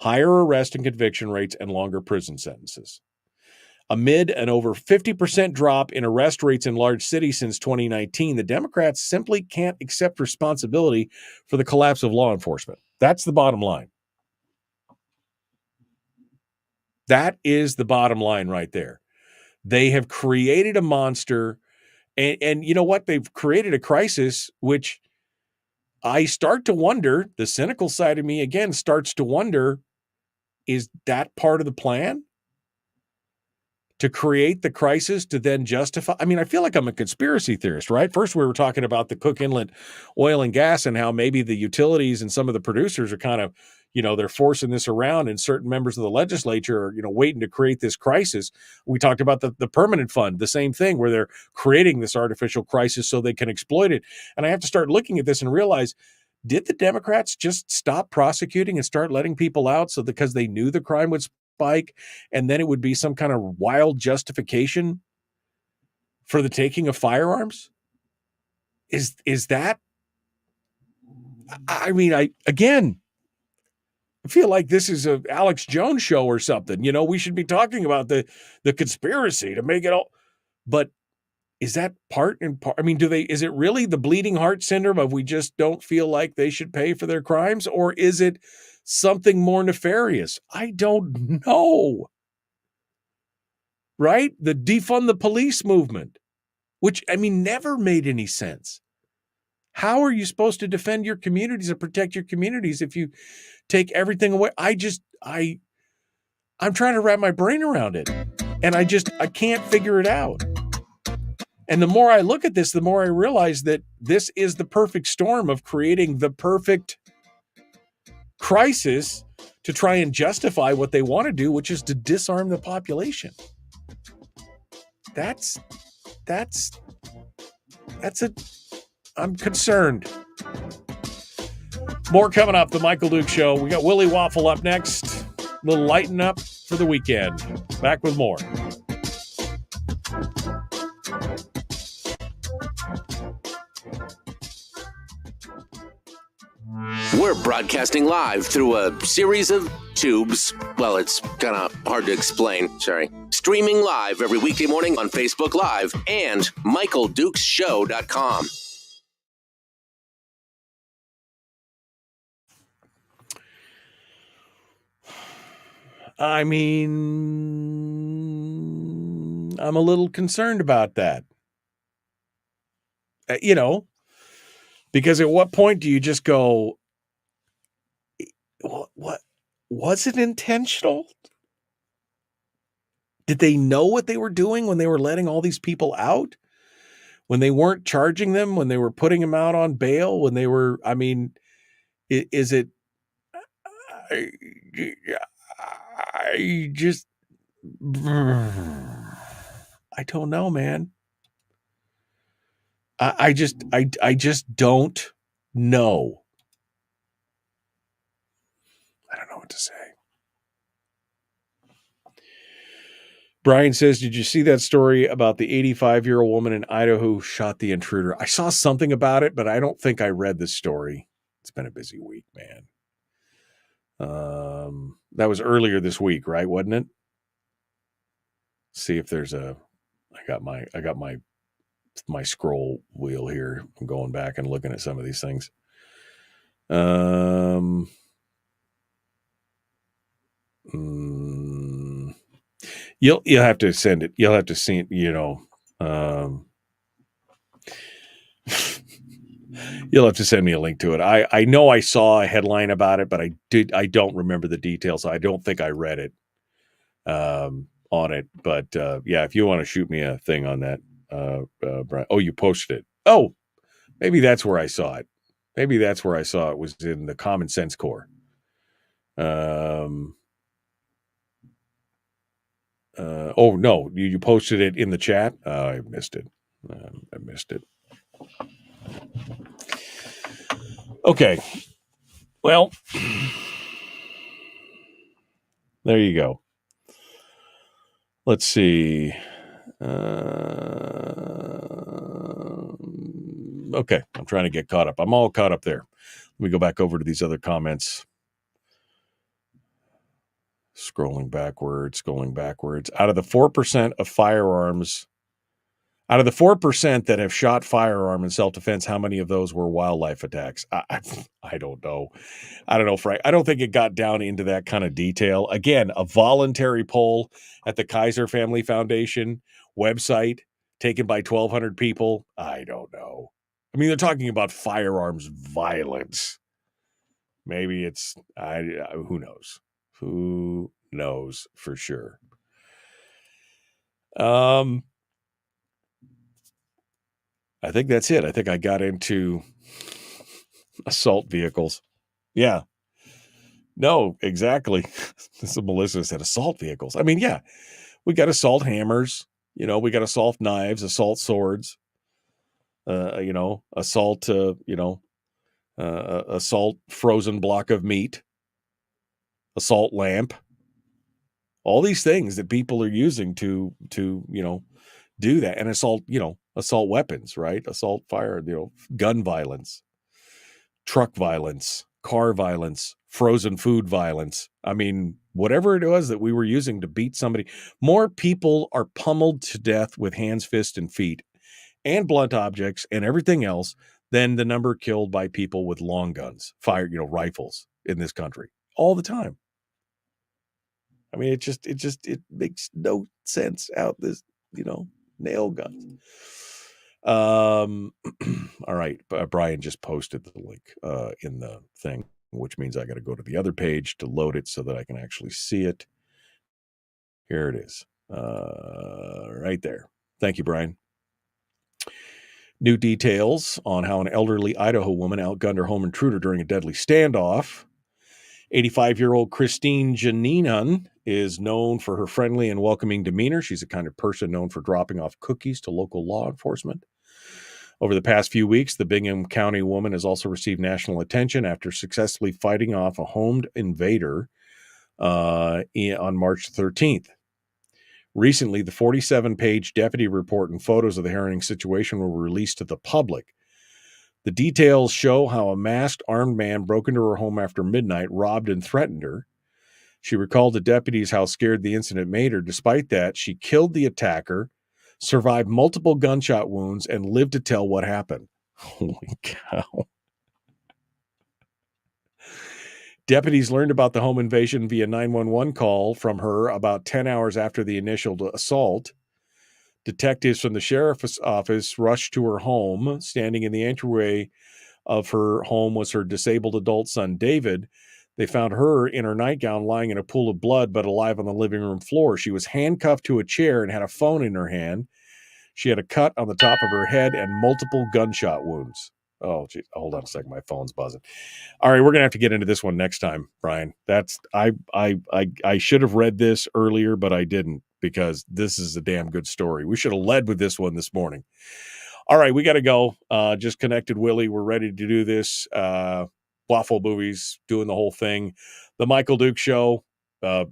Higher arrest and conviction rates and longer prison sentences. Amid an over 50% drop in arrest rates in large cities since 2019, the Democrats simply can't accept responsibility for the collapse of law enforcement. That's the bottom line. That is the bottom line right there. They have created a monster, and you know what? They've created a crisis, which I start to wonder, the cynical side of me again starts to wonder, is that part of the plan? To create the crisis to then justify? I mean, I feel like I'm a conspiracy theorist, right? First, we were talking about the Cook Inlet oil and gas and how maybe the utilities and some of the producers are kind of, they're forcing this around, and certain members of the legislature are, waiting to create this crisis. We talked about the permanent fund, the same thing, where they're creating this artificial crisis so they can exploit it. And I have to start looking at this and realize, did the Democrats just stop prosecuting and start letting people out because they knew the crime would spike, and then it would be some kind of wild justification for the taking of firearms? Is that? I mean, I feel like this is a Alex Jones show or something. We should be talking about the conspiracy to make it all. But is that part and part? I mean, is it really the bleeding heart syndrome of we just don't feel like they should pay for their crimes? Or is it something more nefarious? I don't know. Right? The defund the police movement, which, I mean, never made any sense. How are you supposed to defend your communities and protect your communities if you take everything away? I'm trying to wrap my brain around it, and I can't figure it out. And the more I look at this, the more I realize that this is the perfect storm of creating the perfect crisis to try and justify what they want to do, which is to disarm the population. I'm concerned. More coming up, the Michael Duke Show. We got Willie Waffle up next. A little lighten up for the weekend. Back with more. We're broadcasting live through a series of tubes. Well, it's kind of hard to explain. Sorry. Streaming live every weekday morning on Facebook Live and MichaelDukesShow.com. I mean, I'm a little concerned about that. Because at what point do you just go, what was it intentional? Did they know what they were doing when they were letting all these people out? When they weren't charging them, when they were putting them out on bail, when they were, I mean, is it, I don't know, man. I just don't know. I don't know what to say. Brian says, did you see that story about the 85-year-old woman in Idaho who shot the intruder? I saw something about it, but I don't think I read the story. It's been a busy week, man. That was earlier this week, right? Wasn't it? See if there's I got my scroll wheel here. I'm going back and looking at some of these things. You'll have to send it. You'll have to see it, you'll have to send me a link to it. I know I saw a headline about it, but I don't remember the details. I don't think I read it on it. But yeah, if you want to shoot me a thing on that, Brian. Oh, you posted it. Oh, maybe that's where I saw it. Maybe that's where I saw it, was in the Common Sense Core. Oh no, you posted it in the chat. I missed it. I missed it. Okay. Well, there you go. Let's see. Okay, I'm trying to get caught up. I'm all caught up there. Let me go back over to these other comments. Scrolling backwards. Out of the 4% of firearms, Out of the 4% that have shot firearm in self-defense, how many of those were wildlife attacks? I don't know. I don't know, Frank. I don't think it got down into that kind of detail. Again, a voluntary poll at the Kaiser Family Foundation website taken by 1,200 people. I don't know. I mean, they're talking about firearms violence. Maybe it's, who knows? Who knows for sure? I think that's it. I think I got into assault vehicles. Yeah. No, exactly. This is Melissa said assault vehicles. I mean, yeah, we got assault hammers, we got assault knives, assault swords, assault, assault frozen block of meat, assault lamp, all these things that people are using to do that. And assault weapons, right? Assault fire, gun violence, truck violence, car violence, frozen food violence. I mean, whatever it was that we were using to beat somebody, more people are pummeled to death with hands, fists, and feet and blunt objects and everything else than the number killed by people with long guns, rifles in this country all the time. I mean, it makes no sense out this, nail guns. All right. Brian just posted the link in the thing, which means I got to go to the other page to load it so that I can actually see it. Here it is. Right there. Thank you, Brian. New details on how an elderly Idaho woman outgunned her home intruder during a deadly standoff. 85-year-old Christine Janinan is known for her friendly and welcoming demeanor. She's the kind of person known for dropping off cookies to local law enforcement. Over the past few weeks, the Bingham County woman has also received national attention after successfully fighting off a homed invader on March 13th. Recently, the 47-page deputy report and photos of the harrowing situation were released to the public. The details show how a masked armed man broke into her home after midnight, robbed and threatened her. She recalled to deputies how scared the incident made her. Despite that, she killed the attacker, survived multiple gunshot wounds, and lived to tell what happened. Holy cow. Deputies learned about the home invasion via 911 call from her about 10 hours after the initial assault. Detectives from the sheriff's office rushed to her home. Standing in the entryway of her home was her disabled adult son, David. They found her in her nightgown lying in a pool of blood, but alive on the living room floor. She was handcuffed to a chair and had a phone in her hand. She had a cut on the top of her head and multiple gunshot wounds. Oh, geez. Hold on a second. My phone's buzzing. All right, we're going to have to get into this one next time, Brian. I should have read this earlier, but I didn't, because this is a damn good story. We should have led with this one this morning. All right, we got to go. Just connected Willie. We're ready to do this. Waffle Movies, doing the whole thing. The Michael Duke Show.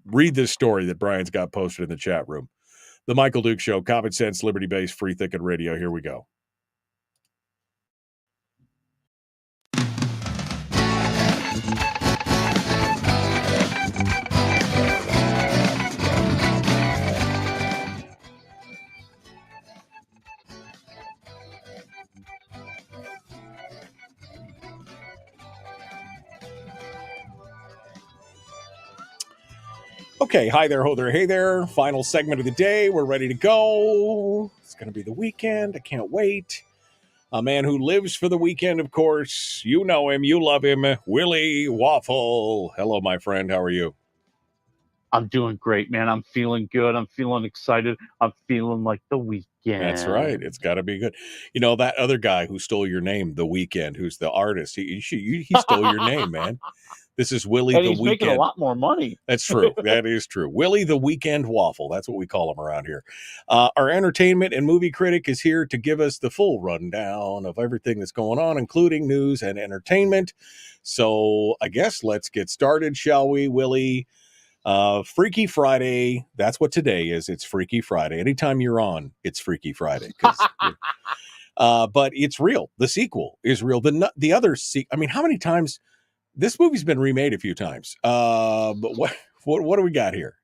Read this story that Brian's got posted in the chat room. The Michael Duke Show, common sense, liberty-based, free thinking radio. Here we go. Okay, hi there, ho there, hey there. Final segment of the day. We're ready to go. It's going to be the weekend. I can't wait. A man who lives for the weekend, of course. You know him. You love him. Willie Waffle. Hello, my friend. How are you? I'm doing great, man. I'm feeling good. I'm feeling excited. I'm feeling like the weekend. That's right. It's got to be good. You know, that other guy who stole your name, The Weeknd, who's the artist, he stole your name, man. This is Willie and the he's Weeknd. Making a lot more money. That's true. That is true. Willie the Weeknd Waffle. That's what we call him around here. Our entertainment and movie critic is here to give us the full rundown of everything that's going on, including news and entertainment. So I guess let's get started, shall we, Willie? Freaky Friday. That's what today is. It's Freaky Friday. Anytime you're on, it's Freaky Friday. But it's real. The sequel is real. The other I mean, how many times? This movie's been remade a few times. But what do we got here?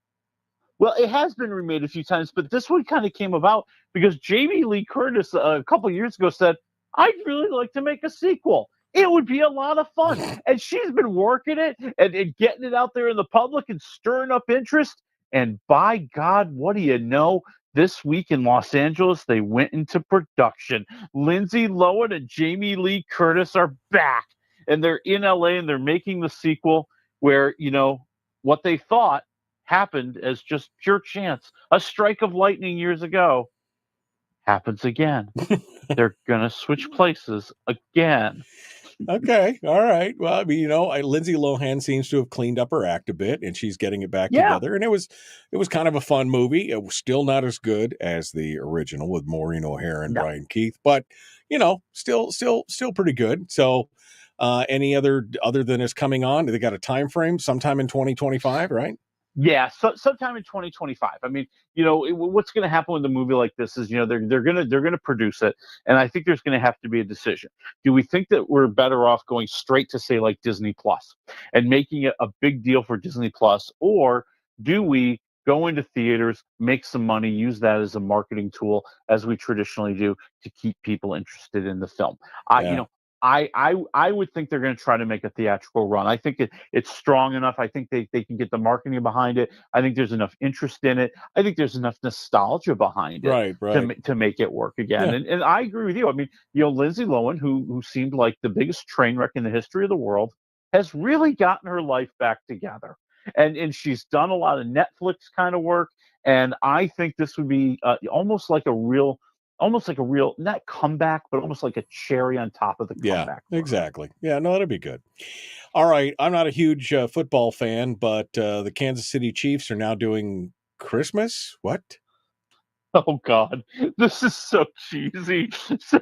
Well, it has been remade a few times, but this one kind of came about because Jamie Lee Curtis a couple years ago said, "I'd really like to make a sequel. It would be a lot of fun." And she's been working it and getting it out there in the public and stirring up interest. And by God, what do you know? This week in Los Angeles, they went into production. Lindsay Lohan and Jamie Lee Curtis are back, and they're in LA and they're making the sequel where, what they thought happened as just pure chance. A strike of lightning years ago happens again. They're going to switch places again. Okay. All right. Well, I mean, Lindsay Lohan seems to have cleaned up her act a bit, and she's getting it back together. And it was kind of a fun movie. It was still not as good as the original with Maureen O'Hara and Brian Keith, but still pretty good. So, any other than it's coming on? They got a time frame sometime in 2025, right? Yeah, sometime in 2025. I mean, what's going to happen with a movie like this is, they're gonna produce it, and I think there's going to have to be a decision. Do we think that we're better off going straight to, say, like Disney Plus and making it a big deal for Disney Plus, or do we go into theaters, make some money, use that as a marketing tool as we traditionally do to keep people interested in the film? I would think they're going to try to make a theatrical run. I think it's strong enough. I think they can get the marketing behind it. I think there's enough interest in it. I think there's enough nostalgia behind it to make it work again. Yeah. And I agree with you. I mean, Lindsay Lohan, who seemed like the biggest train wreck in the history of the world, has really gotten her life back together. And she's done a lot of Netflix kind of work. And I think this would be almost like a real, not comeback, but almost like a cherry on top of the comeback. Yeah, exactly. Yeah, no, that'd be good. All right. I'm not a huge football fan, but the Kansas City Chiefs are now doing Christmas. What? Oh, God. This is so cheesy. So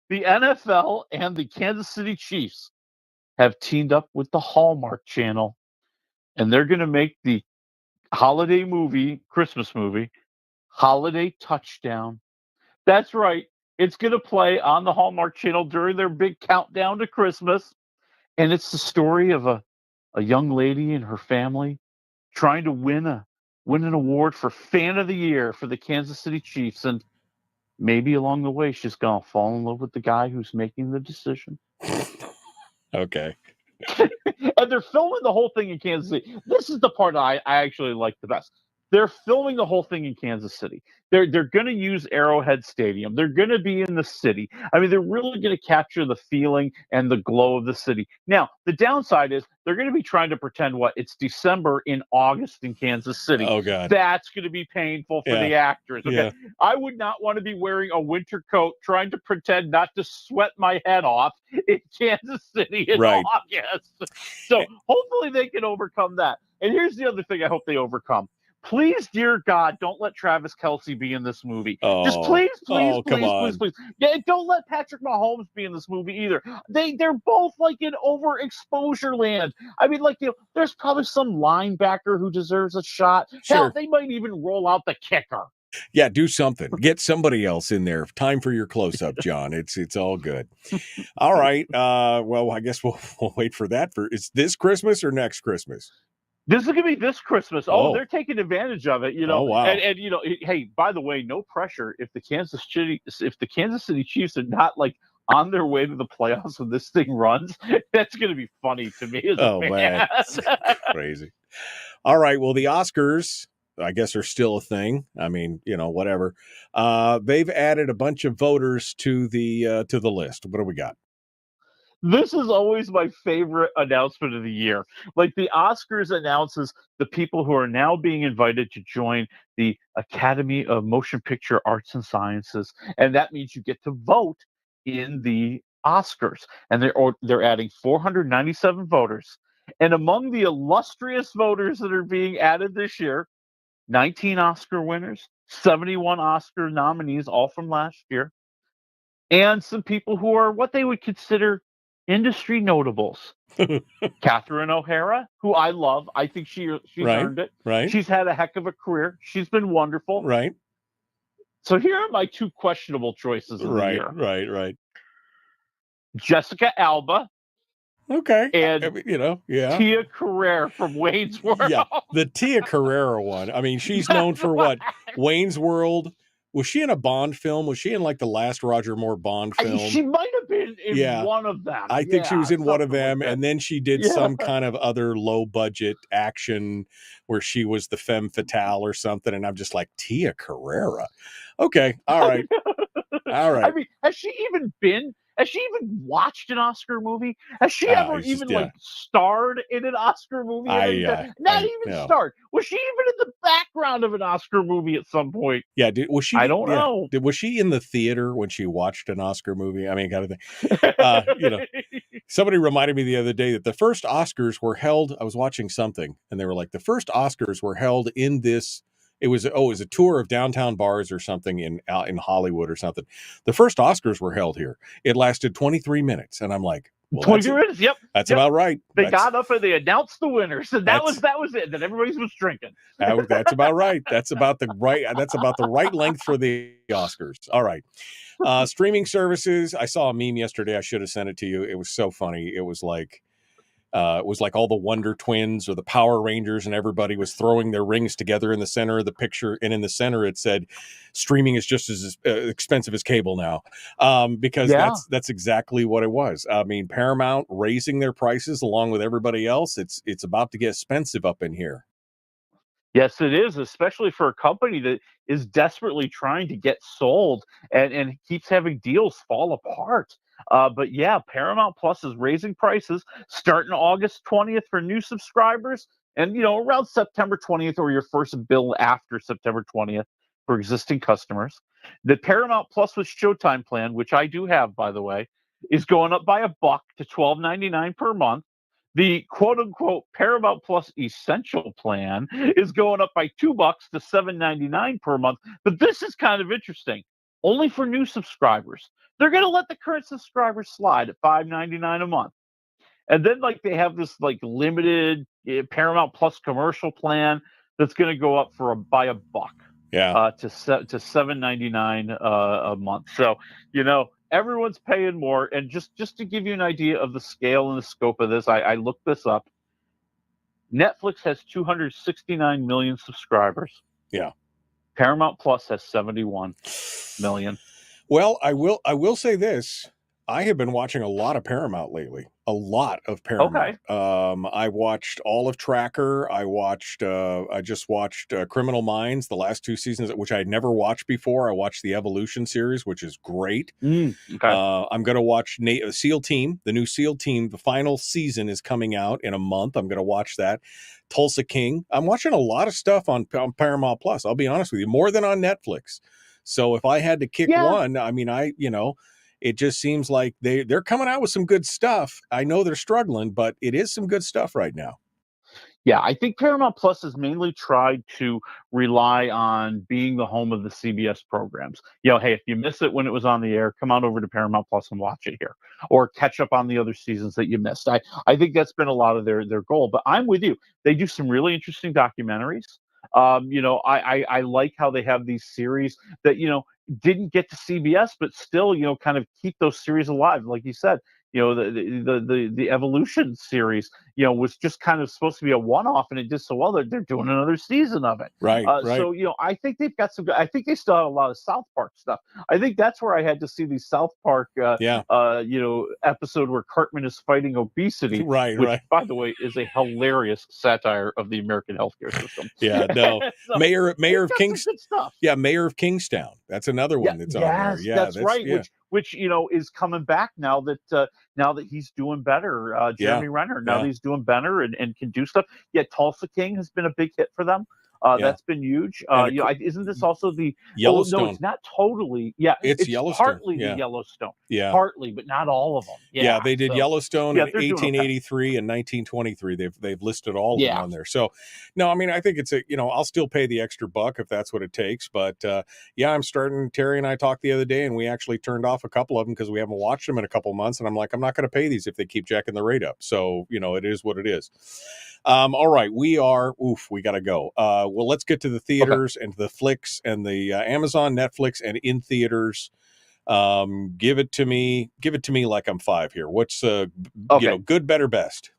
the NFL and the Kansas City Chiefs have teamed up with the Hallmark Channel, and they're going to make the holiday movie, Christmas movie, Holiday Touchdown. That's right. It's going to play on the Hallmark Channel during their big countdown to Christmas. And it's the story of a young lady and her family trying to win an award for Fan of the Year for the Kansas City Chiefs. And maybe along the way, she's going to fall in love with the guy who's making the decision. Okay. And they're filming the whole thing in Kansas City. This is the part I actually like the best. They're filming the whole thing in Kansas City. They're going to use Arrowhead Stadium. They're going to be in the city. I mean, they're really going to capture the feeling and the glow of the city. Now, the downside is they're going to be trying to pretend it's December in August in Kansas City. Oh, God. That's going to be painful for the actors. Okay? Yeah. I would not want to be wearing a winter coat trying to pretend not to sweat my head off in Kansas City in August. So hopefully they can overcome that. And here's the other thing I hope they overcome. Please, dear God, don't let Travis Kelce be in this movie. Just please. Yeah, don't let Patrick Mahomes be in this movie either. They're both like in overexposure land. I mean, there's probably some linebacker who deserves a shot. Sure. Hell, they might even roll out the kicker. Yeah, do something. Get somebody else in there. Time for your close-up, John. It's all good. All right. Well, I guess we'll wait for that. Is this Christmas or next Christmas? This is going to be this Christmas. Oh, they're taking advantage of it, Oh, wow. And hey, by the way, no pressure. If the Kansas City Chiefs are not on their way to the playoffs when this thing runs, that's going to be funny to me as a fan. Man, crazy. All right. Well, the Oscars, I guess, are still a thing. I mean, whatever. They've added a bunch of voters to the list. What do we got? This is always my favorite announcement of the year. Like the Oscars announces the people who are now being invited to join the Academy of Motion Picture Arts and Sciences. And that means you get to vote in the Oscars. And they're adding 497 voters. And among the illustrious voters that are being added this year, 19 Oscar winners, 71 Oscar nominees, all from last year, and some people who are what they would consider industry notables. Catherine O'Hara, who I love. I think she's earned it. Right. She's had a heck of a career. She's been wonderful. Right. So here are my two questionable choices of the year. Right. Jessica Alba Okay. And I mean, you know, yeah. Tia Carrere from Wayne's World. Yeah, the Tia Carrere one. I mean, she's known for what? Wayne's World. Was she in a Bond film? Was she in like the last Roger Moore Bond film? She might have been in one of them. I think she was in one of them, like and then she did some kind of other low budget action where she was the femme fatale or something. And I'm just like, Tia Carrere. Okay, all right, all right. I mean, has she even watched an Oscar movie? Has she ever even like starred in an Oscar movie? Not even starred. Was she even in the background of an Oscar movie at some point? Yeah, was she? I don't know. Was she in the theater when she watched an Oscar movie? I mean, kind of thing. You know, somebody reminded me the other day that the first Oscars were held. I was watching something, and they were like, the first Oscars were held in this. It was a tour of downtown bars or something in Hollywood or something. The first Oscars were held here. It lasted 23 minutes, and I'm like, well, 23 minutes. Yep, that's about right. They got up and they announced the winners, and that was it. Then everybody was drinking. That's about right. That's about the right length for the Oscars. All right. Streaming services. I saw a meme yesterday. I should have sent it to you. It was so funny. It was like all the Wonder Twins or the Power Rangers, and everybody was throwing their rings together in the center of the picture. And in the center, it said, "Streaming is just as expensive as cable now," because that's exactly what it was. I mean, Paramount raising their prices along with everybody else. It's about to get expensive up in here. Yes, it is, especially for a company that is desperately trying to get sold and keeps having deals fall apart. But yeah, Paramount Plus is raising prices starting August 20th for new subscribers, and around September 20th or your first bill after September 20th for existing customers. The Paramount Plus with Showtime plan, which I do have, by the way, is going up by $1 to $12.99 per month. The quote-unquote Paramount Plus Essential plan is going up by $2 to $7.99 per month. But this is kind of interesting. Only for new subscribers. They're going to let the current subscribers slide at $5.99 a month. And then they have this limited Paramount Plus commercial plan that's going to go up by $1. Yeah. To $7.99 a month. So, everyone's paying more. And just to give you an idea of the scale and the scope of this, I looked this up. Netflix has 269 million subscribers. Yeah. Paramount Plus has 71 million. Well, I will say this. I have been watching a lot of Paramount lately. A lot of Paramount. Okay. I watched all of Tracker. I just watched Criminal Minds, the last 2 seasons, which I had never watched before. I watched the Evolution series, which is great. Okay. I'm going to watch SEAL Team, the new SEAL Team. The final season is coming out in a month. I'm going to watch that. Tulsa King. I'm watching a lot of stuff on Paramount Plus. I'll be honest with you, more than on Netflix. So if I had to kick one, I mean, it just seems like they're coming out with some good stuff. I know they're struggling, but it is some good stuff right now. Yeah, I think Paramount Plus has mainly tried to rely on being the home of the CBS programs. Hey, if you miss it when it was on the air, come on over to Paramount Plus and watch it here, or catch up on the other seasons that you missed. I think that's been a lot of their goal. But I'm with you. They do some really interesting documentaries. I like how they have these series that didn't get to CBS, but still kind of keep those series alive. Like you said, the Evolution series was just kind of supposed to be a one-off, and it did so well that they're doing another season of it. Right. So I think they've got some good. I think they still have a lot of South Park stuff. I think that's where I had to see the South Park episode where Cartman is fighting obesity, which by the way is a hilarious satire of the American healthcare system. Yeah, no. So, Mayor of Kingstown. Yeah, Mayor of Kingstown. That's another one that's on there. Yeah, that's right. Yeah. Which is coming back now that he's doing better. Jeremy Renner now that he's doing better and can do stuff. Yeah, Tulsa King has been a big hit for them. That's been huge. Isn't this also the Yellowstone? No, it's not totally. Yeah, it's Yellowstone. Partly the Yellowstone. Yeah, partly, but not all of them. Yeah, they did Yellowstone in 1883 and 1923. They've listed all of them on there. So, no, I mean, I think it's I'll still pay the extra $1 if that's what it takes. But I'm starting. Terry and I talked the other day, and we actually turned off a couple of them because we haven't watched them in a couple months. And I'm like, I'm not going to pay these if they keep jacking the rate up. So it is what it is. All right, we got to go. Well, let's get to the theaters and the flicks and the Amazon, Netflix, and in theaters Give it to me like I'm 5 here. What's good, better, best?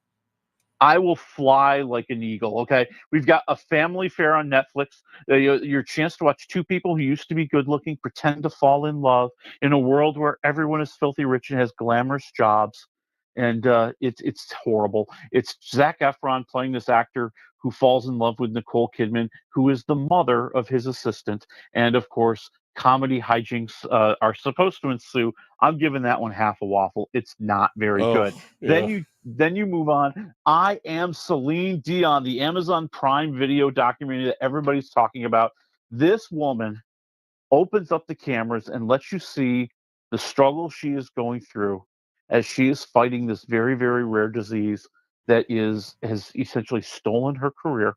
I will fly like an eagle. Okay, we've got A Family Affair on Netflix. Your chance to watch two people who used to be good looking pretend to fall in love in a world where everyone is filthy rich and has glamorous jobs, and it's horrible. It's Zac Efron playing this actor who falls in love with Nicole Kidman, who is the mother of his assistant, and of course, comedy hijinks are supposed to ensue. I'm giving that one half a waffle. It's not very good. Yeah. Then you move on. I Am Celine Dion, the Amazon Prime Video documentary that everybody's talking about. This woman opens up the cameras and lets you see the struggle she is going through as she is fighting this very, very rare disease that has essentially stolen her career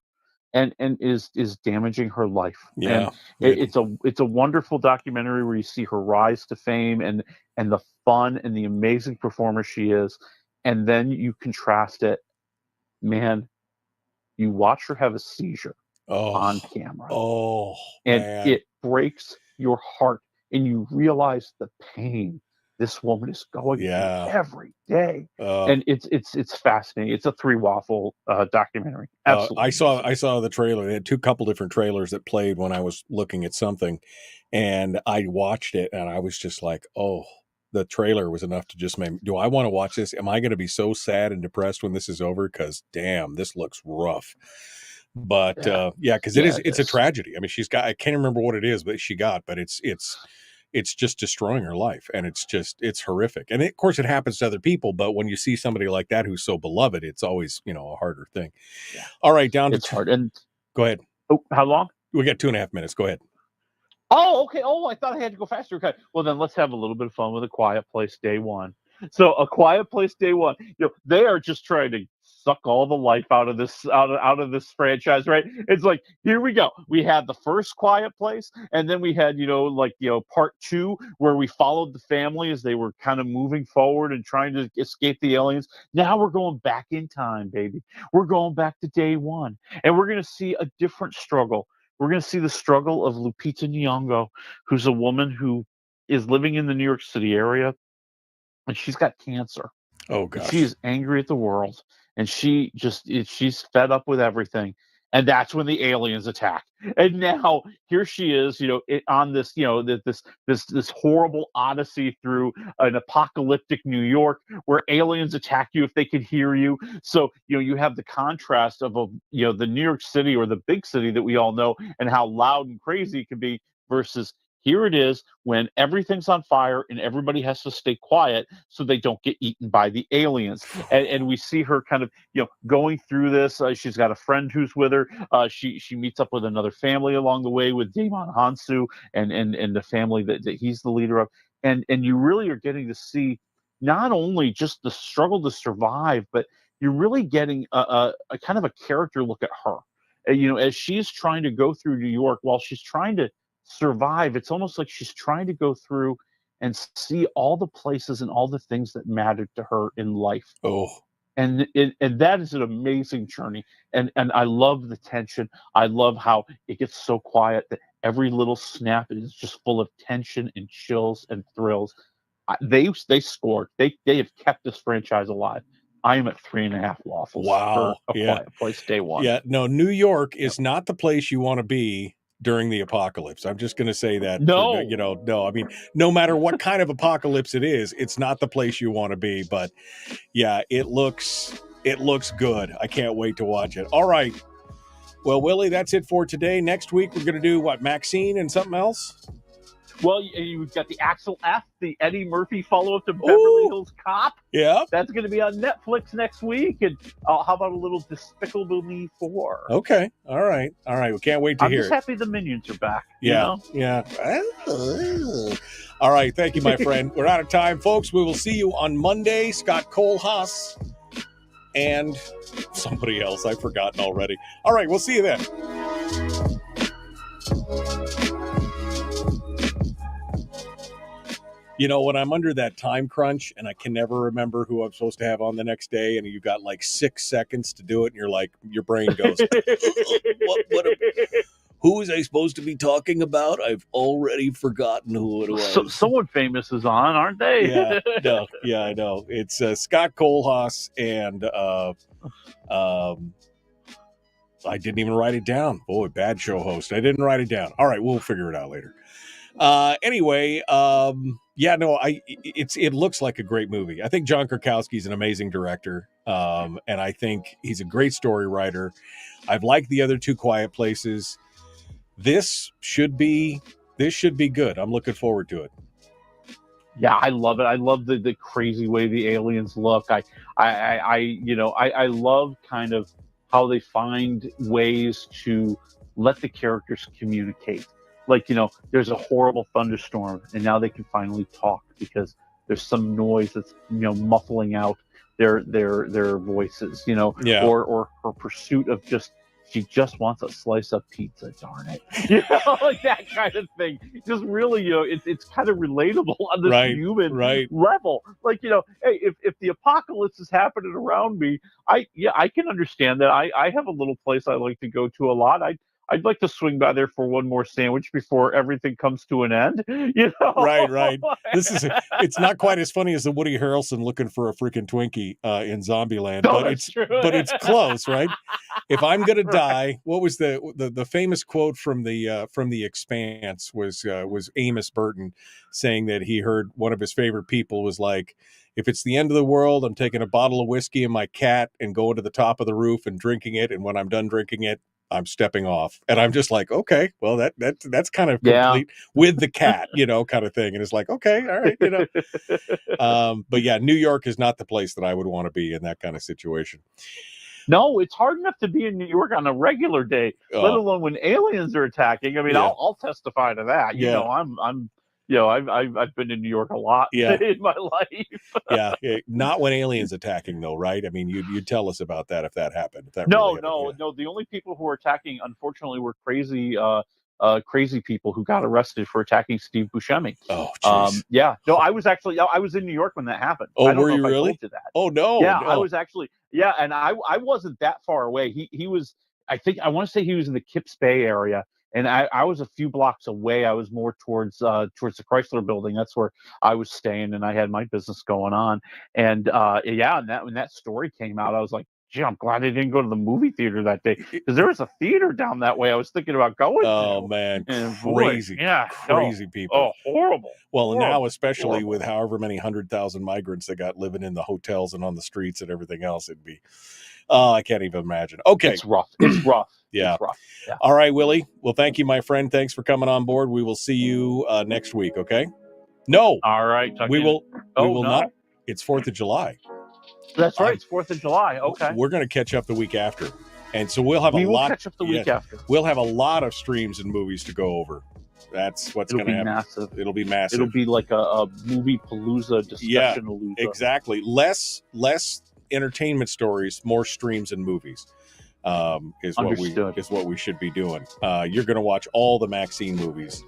and is damaging her life. Yeah, And it's a wonderful documentary where you see her rise to fame and the fun and the amazing performer she is, and then you contrast it. Man, you watch her have a seizure on camera, and man. it breaks your heart, and you realize the pain this woman is going through every day. And it's fascinating. It's a 3 waffle documentary. Absolutely. I saw the trailer. They had couple different trailers that played when I was looking at something, and I watched it, and I was just like, oh, the trailer was enough to just make, do I want to watch this? Am I going to be so sad and depressed when this is over? Because damn, this looks rough. But because it's a tragedy. I mean, I can't remember what it is, but it's just destroying her life, and it's horrific. And of course it happens to other people, but when you see somebody like that who's so beloved, it's always, a harder thing. Yeah. All right, it's hard. And go ahead. Oh, how long? We got 2.5 minutes. Go ahead. Oh, okay. Oh, I thought I had to go faster. Okay. Well, then let's have a little bit of fun with A Quiet Place Day One. So A Quiet Place Day One, they are just trying to suck all the life out of this franchise, right? It's like, here we go. We had the first Quiet Place, and then we had, part 2 where we followed the family as they were kind of moving forward and trying to escape the aliens. Now we're going back in time, baby. We're going back to day 1, and we're going to see a different struggle. We're going to see the struggle of Lupita Nyong'o, who's a woman who is living in the New York City area, and she's got cancer. Oh, gosh. And she is angry at the world, and she's fed up with everything. And that's when the aliens attack. And now here she is, on this, this horrible odyssey through an apocalyptic New York where aliens attack you if they can hear you. So, you have the contrast of, the New York City, or the big city that we all know, and how loud and crazy it can be, versus here it is when everything's on fire and everybody has to stay quiet so they don't get eaten by the aliens. And we see her kind of, going through this. She's got a friend who's with her. She meets up with another family along the way, with Damon Hansu and the family that he's the leader of. And you really are getting to see not only just the struggle to survive, but you're really getting a kind of a character look at her. As she's trying to go through New York, while she's trying to survive, it's almost like she's trying to go through and see all the places and all the things that mattered to her in life. And that is an amazing journey. And I love the tension. I love how it gets so quiet that every little snap is just full of tension and chills and thrills. They scored. They have kept this franchise alive. I am at 3.5 waffles. Wow. For A Quiet Place Day One. Yeah. No, New York is not the place you want to be during the apocalypse. I'm just going to say that. No. No. I mean, no matter what kind of apocalypse it is, it's not the place you want to be. But yeah, it looks good. I can't wait to watch it. All right. Well, Willie, that's it for today. Next week, we're going to do what, Maxine and something else? Well, you've got the Axel F, the Eddie Murphy follow-up to Beverly Hills Cop. Yeah. That's going to be on Netflix next week. And how about a little Despicable Me 4? Okay. All right. We can't wait to hear it. I'm just happy the Minions are back. Yeah. Yeah. All right. Thank you, my friend. We're out of time, folks. We will see you on Monday. Scott Kohlhaas and somebody else. I've forgotten already. All right. We'll see you then. When I'm under that time crunch and I can never remember who I'm supposed to have on the next day, and you got like 6 seconds to do it, and you're like, your brain goes, Who was I supposed to be talking about? I've already forgotten who it was. Someone famous is on, aren't they? Yeah, I know. It's Scott Kohlhaas and I didn't even write it down. Boy, bad show host. I didn't write it down. All right, we'll figure it out later. Anyway, it looks like a great movie. I think John Krakowski's an amazing director, and I think he's a great story writer. I've liked the other two Quiet Places. This should be good. I'm looking forward to it. Yeah, I love it. I love the crazy way the aliens look. I love kind of how they find ways to let the characters communicate. Like, there's a horrible thunderstorm, and now they can finally talk because there's some noise that's, muffling out their voices, or her pursuit of she just wants a slice of pizza, darn it. Like that kind of thing. Just really, it's kind of relatable on this human level. Like, hey, if the apocalypse is happening around me, I can understand that. I have a little place I like to go to a lot. I'd like to swing by there for one more sandwich before everything comes to an end. Right. It's not quite as funny as the Woody Harrelson looking for a freaking Twinkie in Zombieland, but it's close, right? If I'm gonna die, what was the famous quote from the Expanse was Amos Burton saying that he heard one of his favorite people was like, if it's the end of the world, I'm taking a bottle of whiskey and my cat and going to the top of the roof and drinking it, and when I'm done drinking it, I'm stepping off. And I'm just like, okay, well, that's kind of complete with the cat, kind of thing. And it's like, okay, all right, but yeah, New York is not the place that I would want to be in that kind of situation. No, it's hard enough to be in New York on a regular day, let alone when aliens are attacking. I mean, I'll testify to that. I've been in New York a lot in my life. Not when aliens attacking though, right? I mean, you'd tell us about that if that happened. No. The only people who were attacking, unfortunately, were crazy people who got arrested for attacking Steve Buscemi. Oh, geez. I was in New York when that happened. Oh, were you really? Oh, no. Yeah, no. I was actually. Yeah, and I wasn't that far away. He was. I want to say he was in the Kips Bay area. And I was a few blocks away. I was more towards the Chrysler Building. That's where I was staying, and I had my business going on. And when that story came out, I was like, "Gee, I'm glad I didn't go to the movie theater that day because there was a theater down that way. I was thinking about going." Oh man, crazy, crazy people. Oh, horrible. Well, now especially with however many 100,000 migrants they got living in the hotels and on the streets and everything else, it'd be. I can't even imagine. Okay, it's rough. It's rough. Yeah. It's rough. Yeah. All right, Willie. Well, thank you, my friend. Thanks for coming on board. We will see you next week. Okay. No. All right. We will not. It's 4th of July. That's right. It's 4th of July. Okay. We're going to catch up the week after, and so we'll have catch up the week after. We'll have a lot of streams and movies to go over. That's what's going to happen. Massive. It'll be massive. It'll be like a movie palooza discussion. Yeah, exactly. Less entertainment stories, more streams and movies. Is what we should be doing. You're going to watch all the Maxine movies,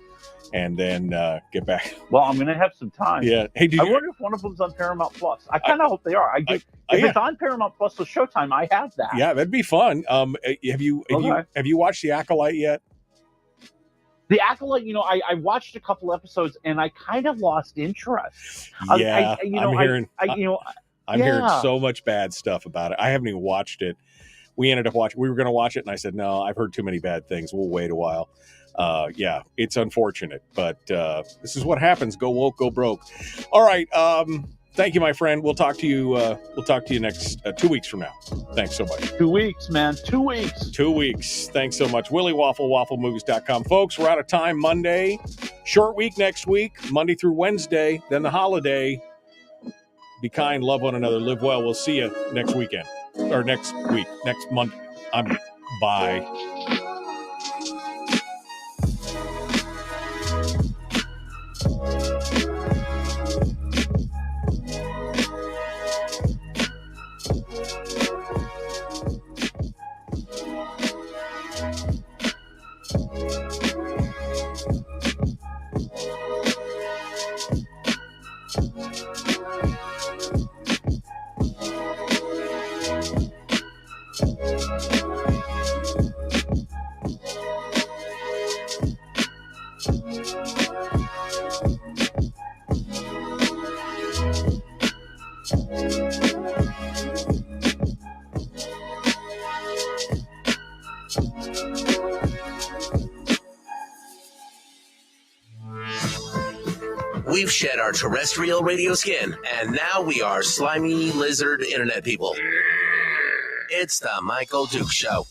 and then get back. Well, I'm going to have some time. Yeah. Hey, I wonder if one of them's on Paramount Plus. I kind of hope they are. If it's on Paramount Plus with Showtime, I have that. Yeah, that'd be fun. Have you watched The Acolyte yet? The Acolyte, I watched a couple episodes and I kind of lost interest. Yeah, I'm hearing so much bad stuff about it. I haven't even watched it. We ended up watching. We were going to watch it, and I said, "No, I've heard too many bad things. We'll wait a while." It's unfortunate, but this is what happens. Go woke, go broke. All right. Thank you, my friend. We'll talk to you. We'll talk to you next 2 weeks from now. Thanks so much. 2 weeks, man. 2 weeks. 2 weeks. Thanks so much. Willie Waffle, wafflemovies.com. Folks, we're out of time Monday. Short week next week, Monday through Wednesday, then the holiday. Be kind, love one another, live well. We'll see you next weekend. Or next week, next month. Bye. We've shed our terrestrial radio skin, and now we are slimy lizard internet people. It's the Michael Duke Show.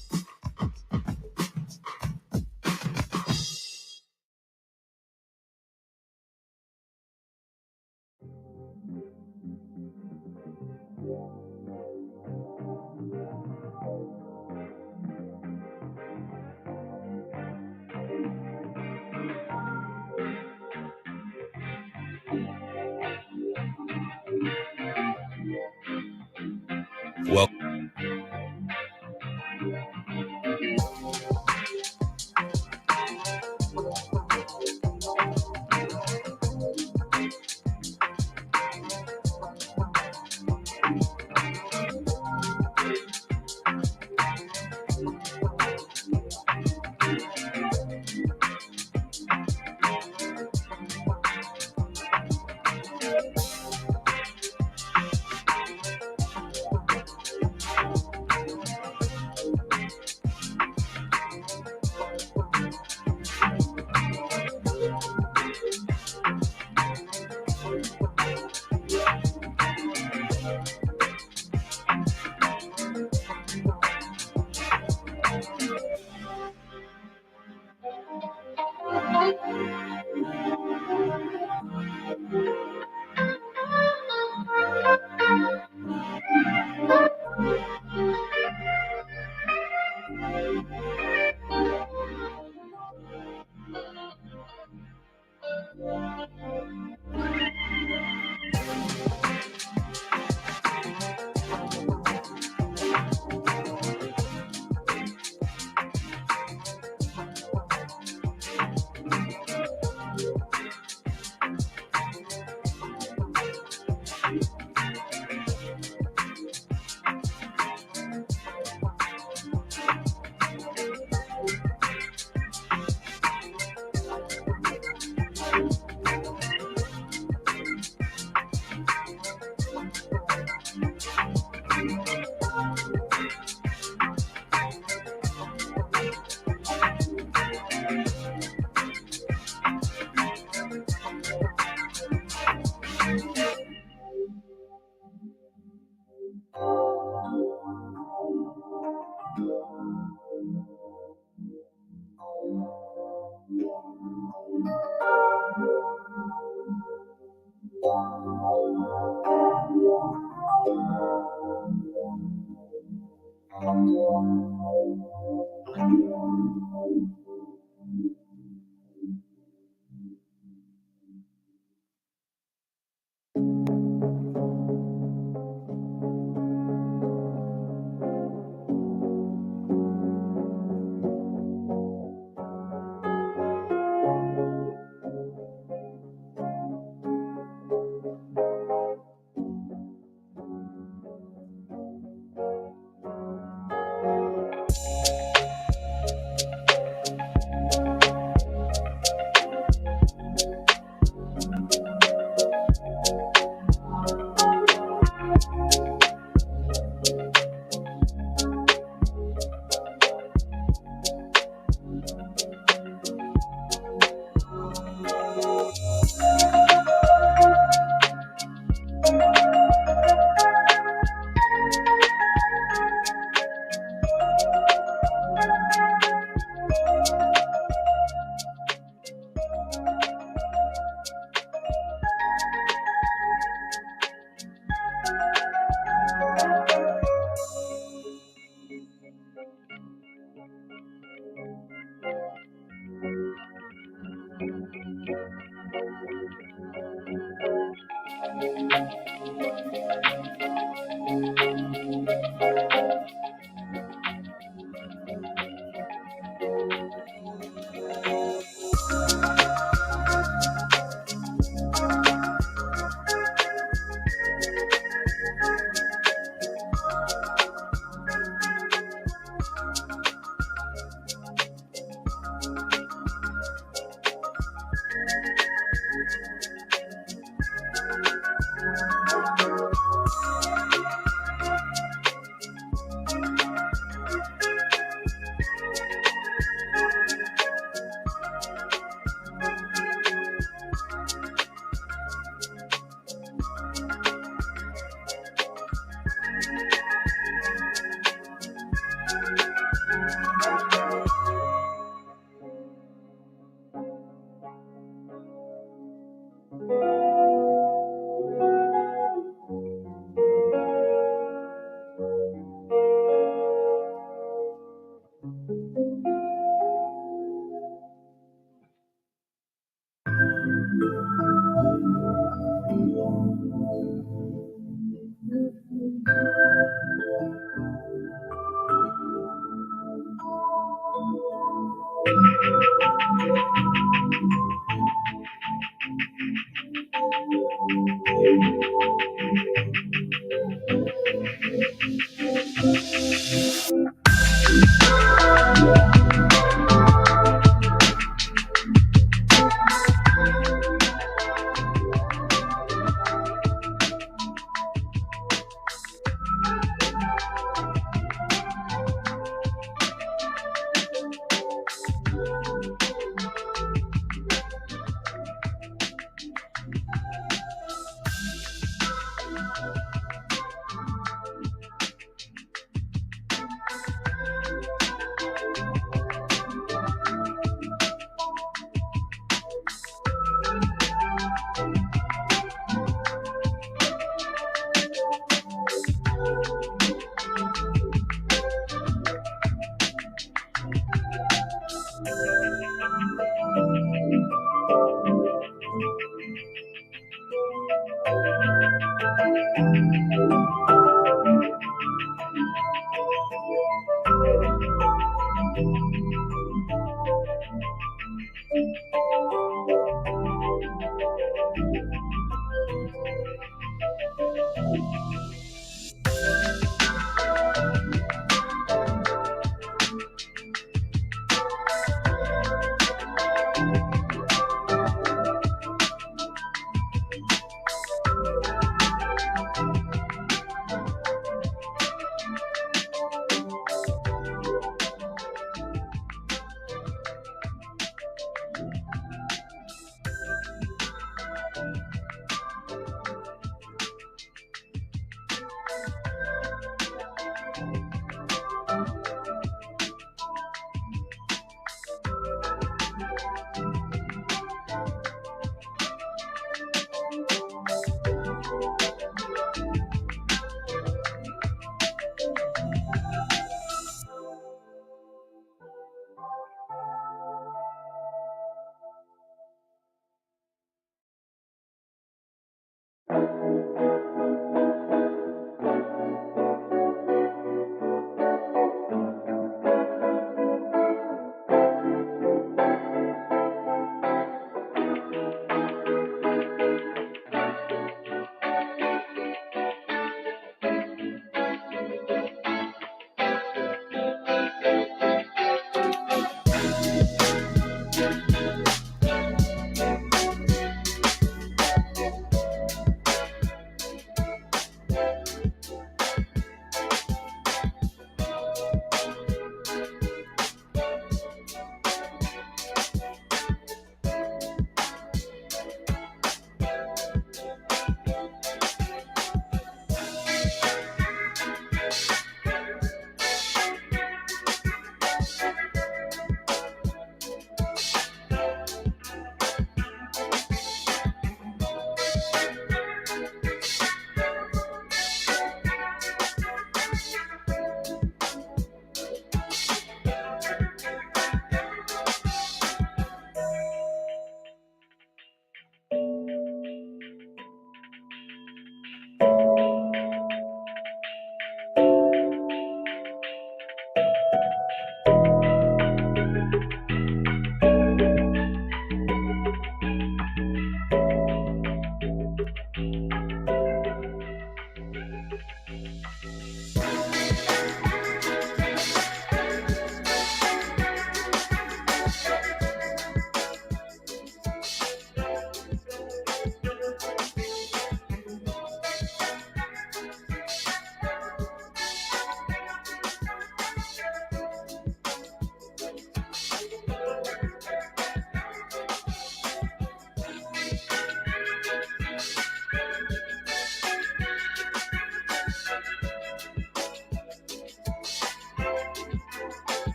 Well,